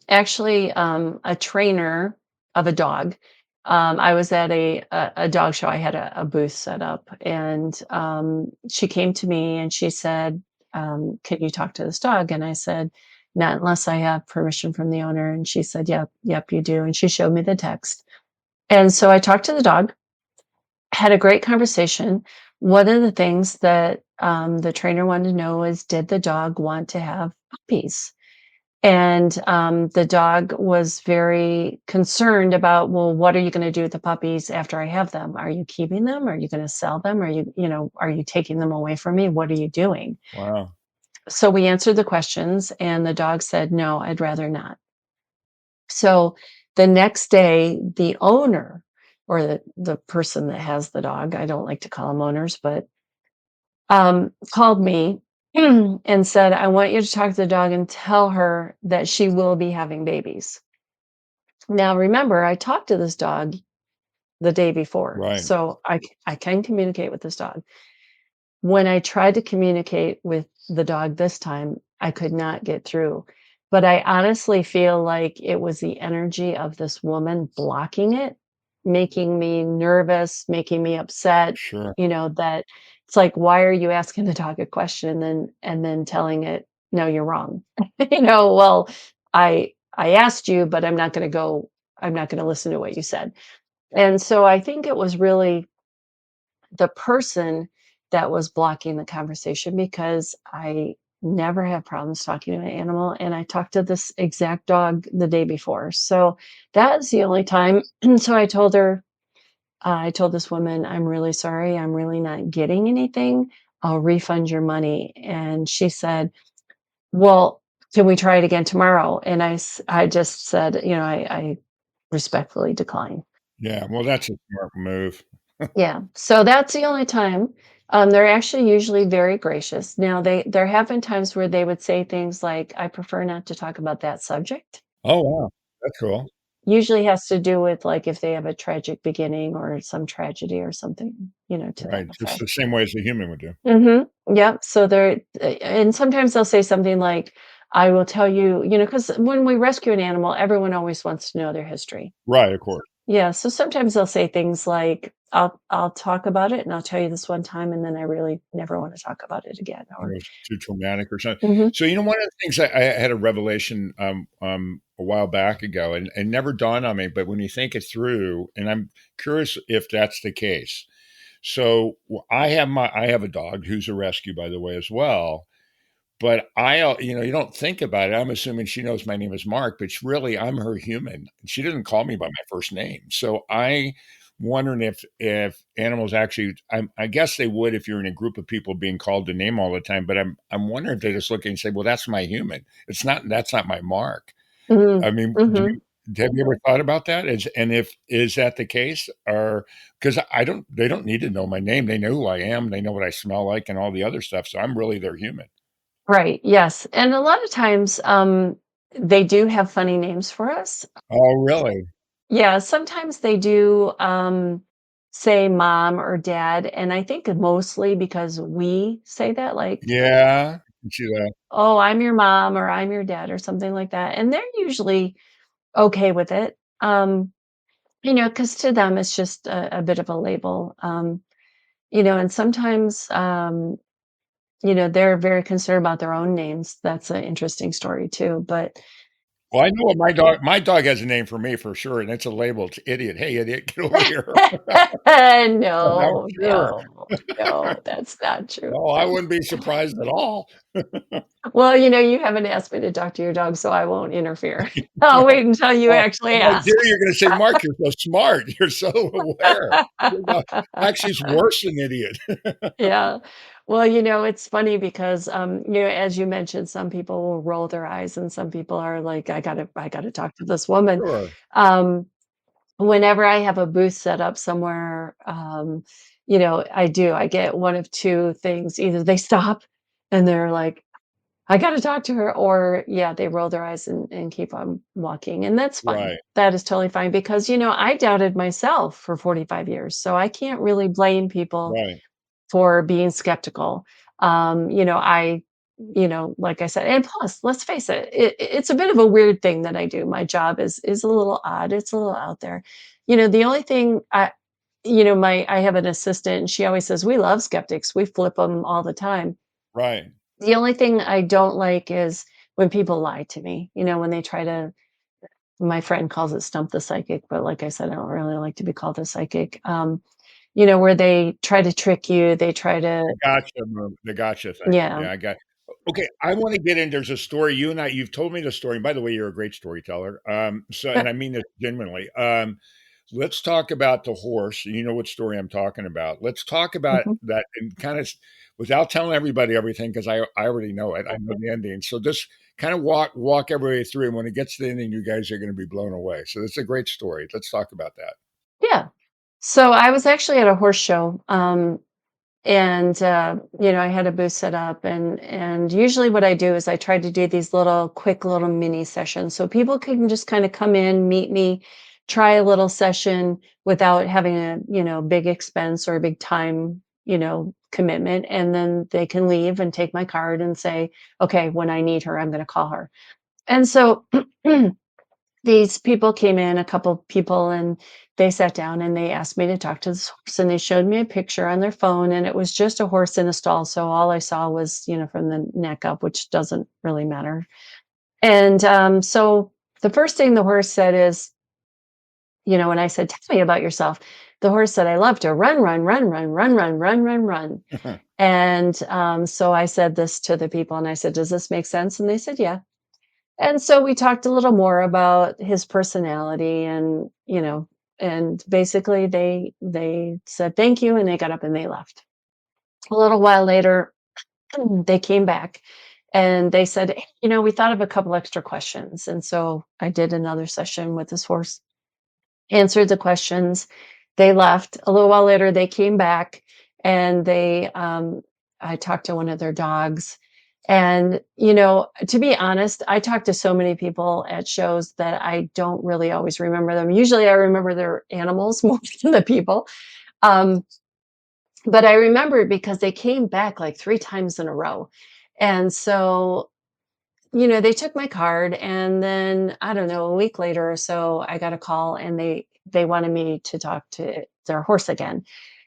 actually, a trainer of a dog. I was at a dog show. I had a booth set up, and she came to me and she said, "Can you talk to this dog?" And I said, "Not unless I have permission from the owner." And she said, "Yep, yep, you do." And she showed me the text. And so I talked to the dog, had a great conversation. One of the things that the trainer wanted to know is, did the dog want to have puppies? And, the dog was very concerned about, "Well, what are you gonna do with the puppies after I have them? Are you keeping them? Are you gonna sell them? Are you taking them away from me? What are you doing?" Wow. So we answered the questions, and the dog said, "No, I'd rather not." So the next day, the owner, or the person that has the dog, I don't like to call them owners, but, called me and said, "I want you to talk to the dog and tell her that she will be having babies." Now, remember, I talked to this dog the day before, Right. so I can communicate with this dog. When I tried to communicate with the dog this time, I could not get through. But I honestly feel like it was the energy of this woman blocking it, making me nervous, making me upset, Sure. that it's like, why are you asking the dog a question and then telling it, no, you're wrong. Well, I asked you, but I'm not gonna listen to what you said. And so I think it was really the person that was blocking the conversation, because I never have problems talking to an animal, and I talked to this exact dog the day before. So that's the only time. So I told her, I told this woman, "I'm really sorry. I'm really not getting anything. I'll refund your money." And she said, "Well, can we try it again tomorrow?" And I just said, I respectfully decline. Yeah. Well, that's a smart move. Yeah, so that's the only time. They're actually usually very gracious. Now, there have been times where they would say things like, "I prefer not to talk about that subject." Oh, wow. That's cool. Usually has to do with, like, if they have a tragic beginning or some tragedy or something, to that Right. Just effect. the same way as a human would do. Mhm. Yep, so and sometimes they'll say something like, "I will tell you," because when we rescue an animal, everyone always wants to know their history. Right. Of course. Yeah, so sometimes they'll say things like, "I'll talk about it, and I'll tell you this one time, and then I really never wanna talk about it again," It or was too traumatic or something. Mhm. So, one of the things I had a revelation a while back ago, and never dawned on me, but when you think it through, and I'm curious if that's the case. So, I have a dog who's a rescue, by the way, as well. But you don't think about it. I'm assuming she knows my name is Mark, but really I'm her human. She doesn't call me by my first name. So I wondering if animals actually, I guess they would if you're in a group of people being called the name all the time. But I'm wondering if they just look and say, "Well, that's my human. That's not my Mark." Mhm. I mean, Mhm. have you ever thought about that? If is that the case, or because they don't need to know my name. They know who I am. They know what I smell like and all the other stuff. So I'm really their human. Right, yes, and a lot of times, they do have funny names for us. Oh, really? Yeah, sometimes they do, say mom or dad, and I think mostly because we say that, like, Yeah. You see that? "Oh, I'm your mom," or "I'm your dad," or something like that, and they're usually okay with it. Because to them, it's just a bit of a label. And sometimes, they're very concerned about their own names. That's an interesting story too. But Well, I know what my dog has a name for me for sure, and it's a label. It's idiot. "Hey, idiot, get over here." I'm no, sure. no, no, that's not true. No, I wouldn't be surprised at all. Well, you haven't asked me to talk to your dog, so I won't interfere. I'll wait until you Well, actually if I ask. do, you're gonna say, "Mark, you're so smart. You're so aware." Your dog actually is worse than idiot. Yeah. Well, it's funny because, as you mentioned, some people will roll their eyes and some people are like, I gotta talk to this woman. Sure. Um, Whenever I have a booth set up somewhere, I get one of two things. Either they stop and they're like, I gotta talk to her, or yeah, they roll their eyes and keep on walking. And that's fine. Right, That is totally fine because, I doubted myself for 45 years. So I can't really blame people right, for being skeptical. Like I said, and plus, let's face it, it's a bit of a weird thing that I do. My job is a little odd. It's a little out there. The only thing I have an assistant, and she always says we love skeptics. We flip them all the time. right. The only thing I don't like is when people lie to me. When they try to. My friend calls it stump the psychic, but like I said, I don't really like to be called a psychic. Where they try to trick you, they try to The gotcha thing. yeah. Yeah, I got okay, I wanna get in there's a story you've told me the story, and by the way, you're a great storyteller, and I mean this genuinely, let's talk about the horse, you know what story I'm talking about. Let's talk about Mhm. that and kinda without telling everybody everything, 'cause I already know it, I know the ending, so just kinda walk everybody through, and when it gets to the ending, you guys are gonna be blown away, so it's a great story, let's talk about that. Yeah. So I was actually at a horse show, and I had a booth set up, and usually what I do is I try to do these little quick little mini sessions so people can just kind of come in, meet me, try a little session without having a big expense or a big time commitment, and then they can leave and take my card and say, okay, when I need her, I'm going to call her. And so these people came in, a couple people, and they sat down and they asked me to talk to this horse. And they showed me a picture on their phone, and it was just a horse in a stall. So all I saw was, from the neck up, which doesn't really matter. And so the first thing the horse said is, when I said, "Tell me about yourself," the horse said, "I love to run, run, run, run, run, run, run, run, run." And so I said this to the people, and I said, "Does this make sense?" And they said, "Yeah." And so we talked a little more about his personality, and basically they said thank you and they got up and they left. A little while later, they came back and they said, "Hey, we thought of a couple extra questions." And so I did another session with this horse, answered the questions. They left. A little while later, they came back and I talked to one of their dogs. And, to be honest, I talk to so many people at shows that I don't really always remember them. Usually I remember their animals more than the people. Um, but I remember it because they came back like 3 times in a row. And so they took my card, and then I don't know, a week later or so, I got a call and they wanted me to talk to their horse again.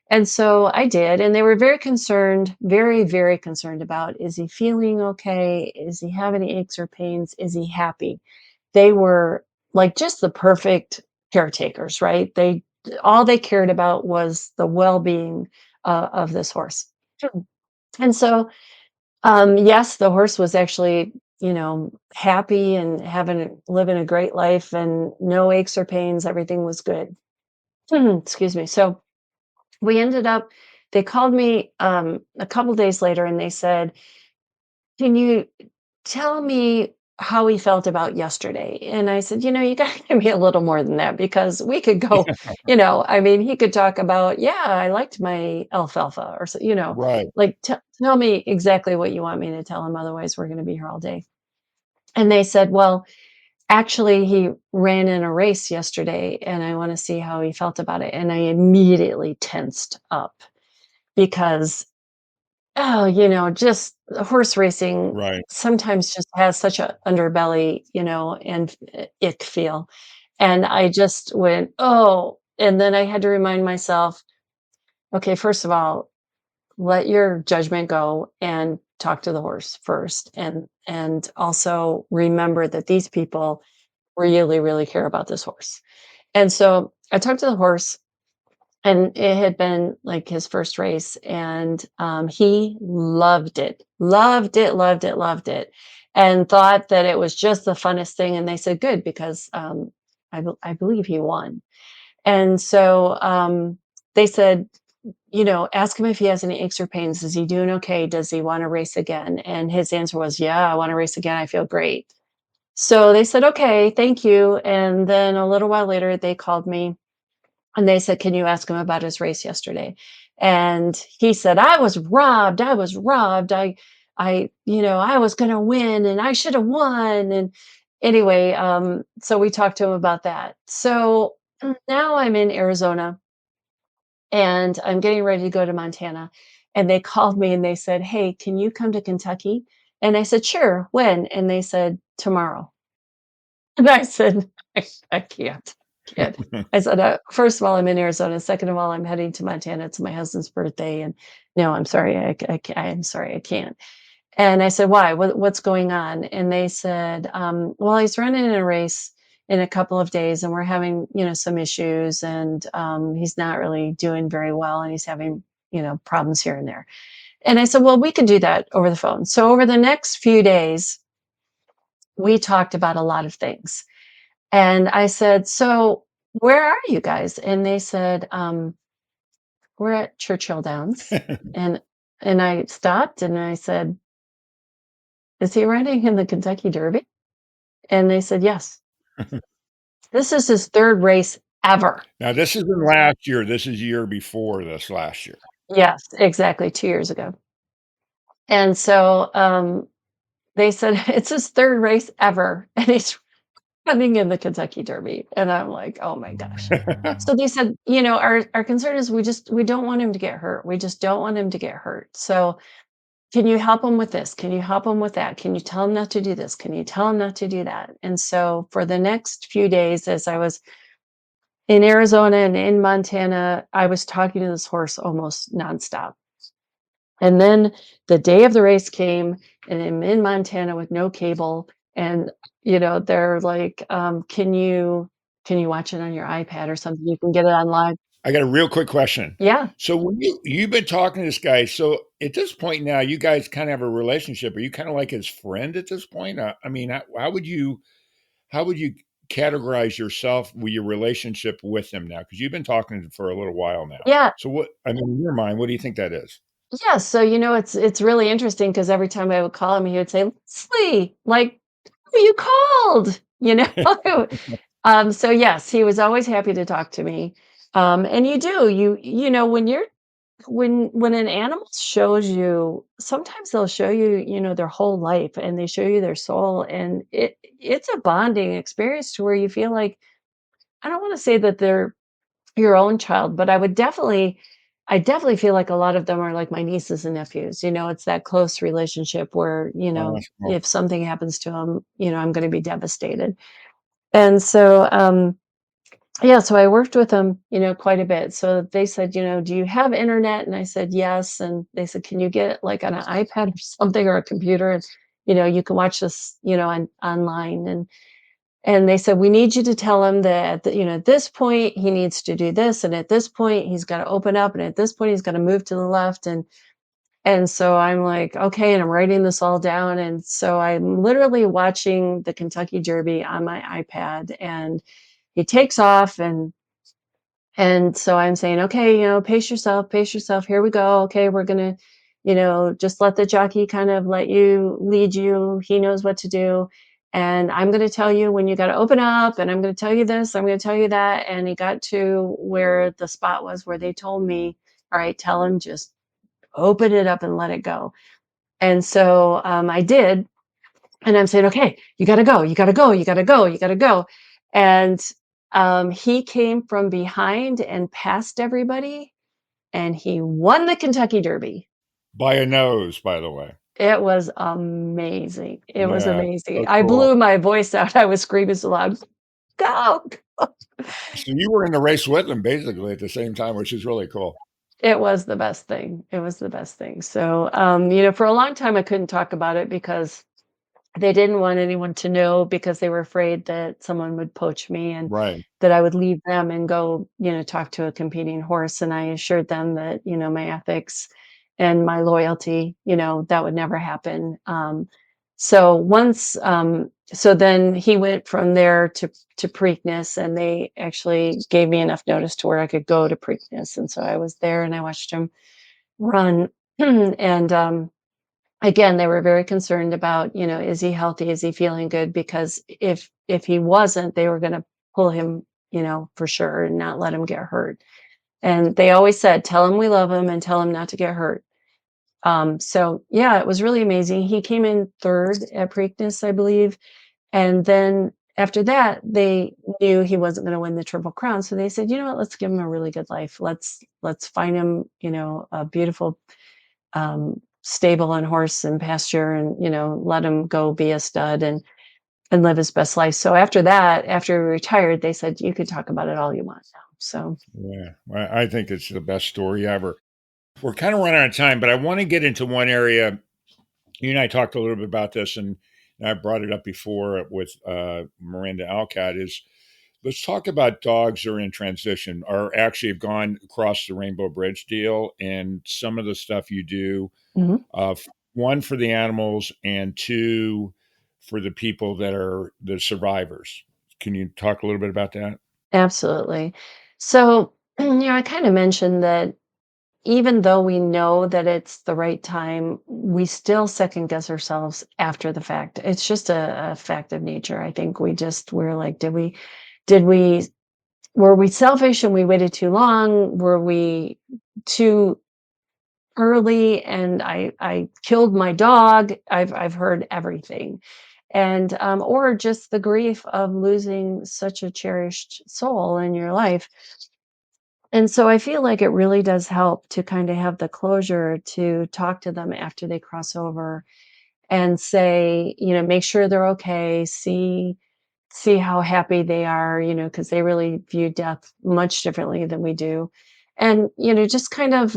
And so I did, and they were very concerned, very, very concerned about, is he feeling okay? Is he having any aches or pains? Is he happy? They were like just the perfect caretakers, right? All they cared about was the well-being of this horse. And so yes, the horse was actually, happy and living a great life and no aches or pains. Everything was good. Excuse me. So we ended up, they called me a couple days later and they said, "Can you tell me how he felt about yesterday?" And I said, you got to give me a little more than that because we could go, I mean, he could talk about, yeah, I liked my alfalfa or so, Right. like tell me exactly what you want me to tell him. Otherwise, we're going to be here all day. And they said, well, Actually, he ran in a race yesterday, and I wanna see how he felt about it, and I immediately tensed up because, oh, just horse racing Right. sometimes just has such a underbelly, and ick feel, and I just went, "Oh," and then I had to remind myself, "Okay, first of all, let your judgment go and talk to the horse first, and also remember that these people really, really care about this horse." And so I talked to the horse, and it had been like his first race, and he loved it, loved it, loved it, loved it, and thought that it was just the funnest thing. And they said, "Good," because I believe he won. And so they said, ask him if he has any aches or pains. Is he doing okay? Does he want to race again? And his answer was, "Yeah, I want to race again. I feel great." So they said, "Okay, thank you." And then a little while later, they called me and they said, "Can you ask him about his race yesterday?" And he said, "I was robbed. I was robbed. I was going to win and I should have won." And anyway, so we talked to him about that. So now I'm in Arizona and I'm getting ready to go to Montana. And they called me and they said, "Hey, can you come to Kentucky?" And I said, "Sure. When?" And they said, "Tomorrow." And I said, I can't. I said, first of all, I'm in Arizona. Second of all, I'm heading to Montana. It's my husband's birthday. And no, I'm sorry. I'm sorry. I can't." And I said, "Why? What's going on?" And they said, "Well, he's running in a race in a couple of days and we're having, some issues and he's not really doing very well and he's having, problems here and there." And I said, "Well, we could do that over the phone." So over the next few days, we talked about a lot of things. And I said, "So where are you guys?" And they said, "We're at Churchill Downs." And I stopped and I said, "Is he running in the Kentucky Derby?" And they said, "Yes." This is his 3rd race ever. Now, this isn't last year. This is year before this last year. Yes, exactly 2 years ago. And so, they said, "It's his 3rd race ever, and he's running in the Kentucky Derby." And I'm like, "Oh my gosh." So they said, "Our concern is we don't want him to get hurt. We just don't want him to get hurt. So can you help him with this? Can you help him with that? Can you tell him not to do this? Can you tell him not to do that?" And so for the next few days, as I was in Arizona and in Montana, I was talking to this horse almost nonstop. And then the day of the race came, and I'm in Montana with no cable. And, they're like, can you watch it on your iPad or something? You can get it online. I got a real quick question. Yeah. So when you've been talking to this guy, so at this point now, you guys kind of have a relationship. Are you kind of like his friend at this point? I mean, how would you categorize yourself with your relationship with him now? Because you've been talking to him for a little while now. Yeah. So what? I mean, in your mind, what do you think that is? Yeah. So, it's really interesting because every time I would call him, he would say, "Leslie, like, who you called?" So yes, he was always happy to talk to me. And when you're when an animal shows you, sometimes they'll show you, their whole life and they show you their soul. And it's a bonding experience to where you feel like, I don't want to say that they're your own child, but I definitely feel like a lot of them are like my nieces and nephews. It's that close relationship where, Oh, that's cool. if something happens to them, I'm going to be devastated. And so, yeah, so I worked with them, quite a bit. So they said, "Do you have internet?" And I said, "Yes." And they said, "Can you get like on an iPad or something or a computer and you can watch this, online." And they said, "We need you to tell him that, at this point he needs to do this, and at this point he's got to open up, and at this point he's got to move to the left." And so I'm like, "Okay," and I'm writing this all down. And so I'm literally watching the Kentucky Derby on my iPad, and he takes off. And so I'm saying, "Okay, pace yourself, pace yourself. Here we go. Okay, we're gonna, just let the jockey kind of let you lead you. He knows what to do. And I'm gonna tell you when you gotta open up, and I'm gonna tell you this, I'm gonna tell you that." And he got to where the spot was where they told me, "All right, tell him just open it up and let it go." And so I did. And I'm saying, okay, you got to go, you got to go, you got to go, you got to go. And he came from behind and passed everybody, and he won the Kentucky Derby. By a nose, by the way. It was amazing. It was Yeah, amazing. so I cool. blew my voice out. I was screaming so loud, go, go. So you were in the race with him basically at the same time, which is really cool. It was the best thing. It was the best thing. So, for a long time, I couldn't talk about it because they didn't want anyone to know, because they were afraid that someone would poach me and Right. that I would leave them and go, talk to a competing horse. And I assured them that, my ethics and my loyalty, that would never happen. So then he went from there to Preakness, and they actually gave me enough notice to where I could go to Preakness. And so I was there and I watched him run. And again, they were very concerned about, is he healthy? Is he feeling good? Because if he wasn't, they were going to pull him, for sure, and not let him get hurt. And they always said, tell him we love him and tell him not to get hurt. So yeah, it was really amazing. He came in third at Preakness, I believe. And then after that, they knew he wasn't going to win the Triple Crown. So they said, you know what, let's give him a really good life. Let's find him, a beautiful stable and horse and pasture, and let him go be a stud and live his best life. So after that, after we retired, they said, you could talk about it all you want now. So Yeah. I think it's the best story ever. We're kind of running out of time, but I want to get into one area. You and I talked a little bit about this, and I brought it up before with Miranda Alcott. Is let's talk about dogs that are in transition, or actually have gone across the Rainbow Bridge deal, and some of the stuff you do. mhm, One for the animals, and two for the people that are the survivors. Can you talk a little bit about that? absolutely. So, I kind of mentioned that even though we know that it's the right time, we still second guess ourselves after the fact. It's just a fact of nature. I think we're like, did we, were we selfish and we waited too long? Were we too early and I killed my dog? I've heard everything. And or just the grief of losing such a cherished soul in your life. And so I feel like it really does help to kind of have the closure to talk to them after they cross over and say, make sure they're okay, see how happy they are, because they really view death much differently than we do. And, just kind of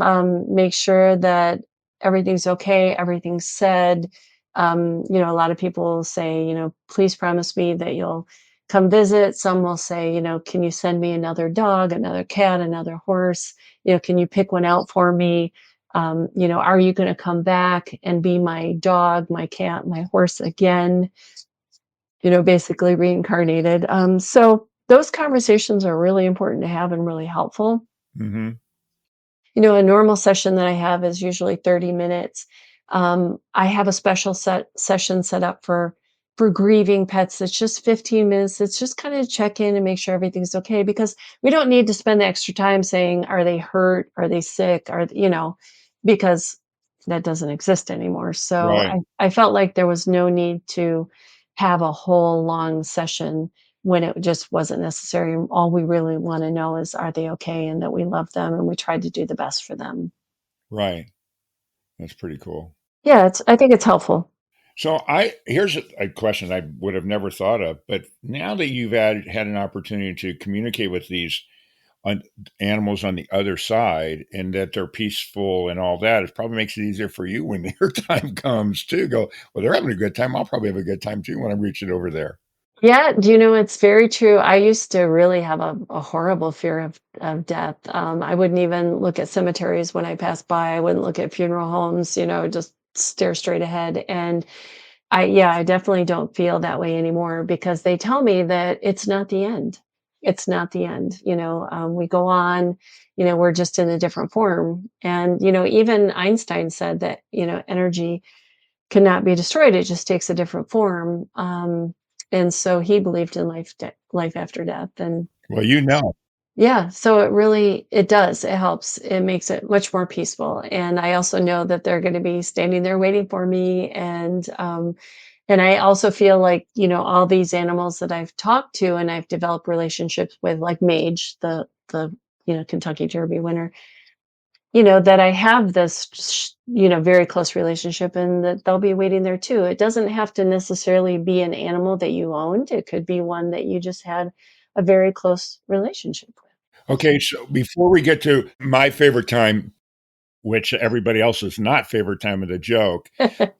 make sure that everything's okay, everything's said. A lot of people will say, please promise me that you'll come visit. Some will say, can you send me another dog, another cat, another horse? Can you pick one out for me? Are you going to come back and be my dog, my cat, my horse again? Basically reincarnated. So those conversations are really important to have and really helpful. Mm-hmm. A normal session that I have is usually 30 minutes. I have a special session set up for grieving pets. It's just 15 minutes. It's just kind of check in and make sure everything's okay, because we don't need to spend the extra time saying, are they hurt? Are they sick? Because that doesn't exist anymore. So Right. I felt like there was no need to have a whole long session when it just wasn't necessary. All we really want to know is, are they okay, and that we love them and we tried to do the best for them. Right. That's pretty cool. Yeah, I think it's helpful. So here's a question I would have never thought of, but now that you've had an opportunity to communicate with these on animals on the other side, and that they're peaceful and all that, it probably makes it easier for you when your time comes to go, well, they're having a good time. I'll probably have a good time too when I'm reaching over there. Yeah, do you know, it's very true. I used to really have a horrible fear of death. I wouldn't even look at cemeteries when I passed by. I wouldn't look at funeral homes, just stare straight ahead. And I definitely don't feel that way anymore, because they tell me that it's not the end. It's not the end. We go on, we're just in a different form. And, even Einstein said that, energy cannot be destroyed. It just takes a different form. And so he believed in life after death. And Well, you know. yeah, so it does. It helps. It makes it much more peaceful. And I also know that they're going to be standing there waiting for me. And I also feel like, all these animals that I've talked to and I've developed relationships with, like Mage, the Kentucky Derby winner, that I have this, very close relationship and that they'll be waiting there too. It doesn't have to necessarily be an animal that you owned. It could be one that you just had a very close relationship Okay, so before we get to my favorite time, which everybody else's not favorite time of the joke, with.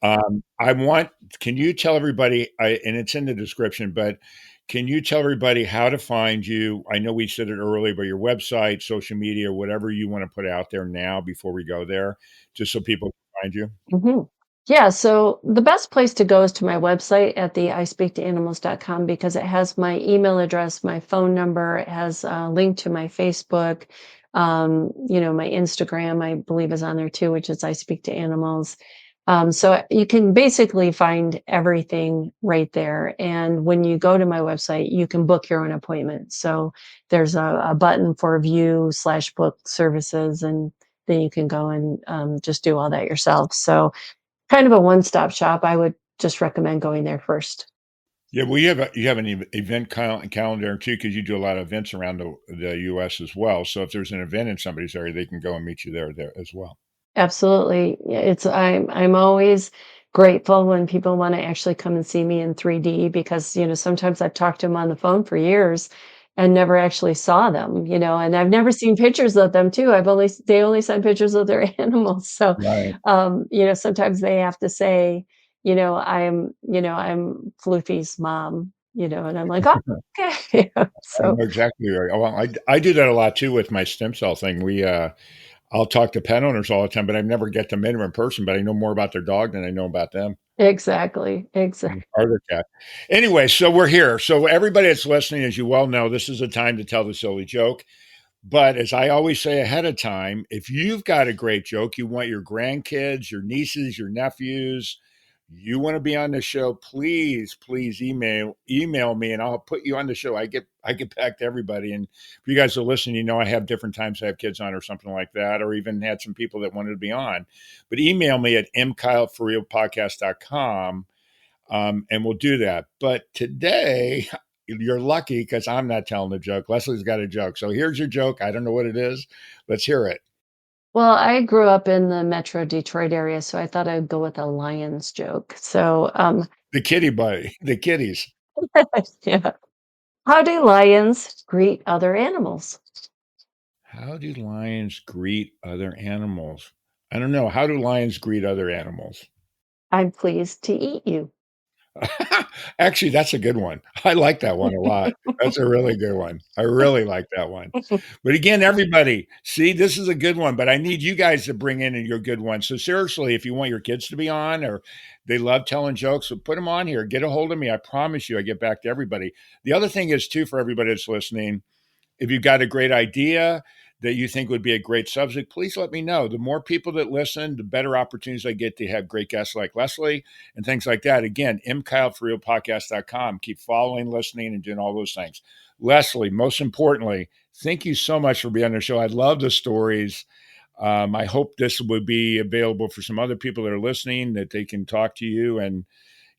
can you tell everybody, and it's in the description, but can you tell everybody how to find you? I know we said it earlier, but your website, social media, whatever you want to put out there now before we go there, just so people can find you. Mhm. Yeah, so the best place to go is to my website at the ispeaktoanimals.com because it has my email address, my phone number, it has a link to my Facebook, my Instagram, I believe is on there too, which is I Speak to Animals. So you can basically find everything right there. And when you go to my website, you can book your own appointment. So there's a button for view/book services, and then you can go and just do all that yourself. So kind of a one-stop shop. I would just recommend going there first. Yeah, well, you have an event calendar too, because you do a lot of events around the U.S. as well. So if there's an event in somebody's area, they can go and meet you there as well. Absolutely. Yeah, I'm always grateful when people want to actually come and see me in 3D because, sometimes I've talked to them on the phone for years and never actually saw them, and I've never seen pictures of them too. They only send pictures of their animals. So, Right. sometimes they have to say, I'm Floofy's mom, and I'm like, oh, okay. I So know exactly right. Well, I do that a lot too with my stem cell thing. I'll talk to pet owners all the time, but I never get to meet them in person. But I know more about their dog than I know about them. exactly. Or their cat. Anyway, so we're here. So everybody that's listening, as you well know, this is a time to tell the silly joke. But as I always say ahead of time, if you've got a great joke, you want your grandkids, your nieces, your nephews, you want to be on the show, please email me and I'll put you on the show. I get back to everybody. And if you guys are listening, I have different times I have kids on or something like that, or even had some people that wanted to be on. But email me at thefurrealpodcast.com, and we'll do that. But today, you're lucky because I'm not telling the joke. Leslie's got a joke. So here's your joke. I don't know what it is. Let's hear it. Well, I grew up in the Metro Detroit area, so I thought I'd go with a Lions joke. So, The kitty buddy, the kitties. yeah. How do lions greet other animals? How do lions greet other animals? I don't know. How do lions greet other animals? I'm pleased to eat you. Actually, that's a good one. I like that one a lot. That's a really good one. I really like that one. But again, everybody, see, this is a good one, but I need you guys to bring in your good one. So seriously, if you want your kids to be on or they love telling jokes, so put them on here. Get a hold of me. I promise you, I get back to everybody. The other thing is too, for everybody that's listening, if you've got a great idea that you think would be a great subject, please let me know. The more people that listen, the better opportunities I get to have great guests like Leslie and things like that. Again, mkyle4realpodcast.com. Keep following, listening, and doing all those things. Leslie, most importantly, thank you so much for being on the show. I love the stories. I hope this would be available for some other people that are listening, that they can talk to you and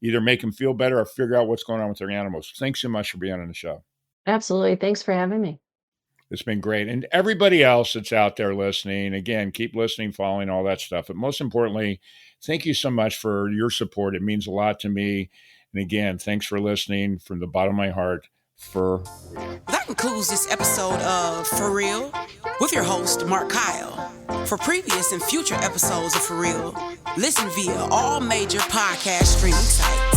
either make them feel better or figure out what's going on with their animals. Thanks so much for being on the show. Absolutely. Thanks for having me. It's been great. And everybody else that's out there listening, again, keep listening, following, all that stuff. But most importantly, thank you so much for your support. It means a lot to me. And again, thanks for listening from the bottom of my heart. For real. That concludes this episode of For Real with your host, markakyle. For previous and future episodes of For Real, listen via all major podcast streaming sites.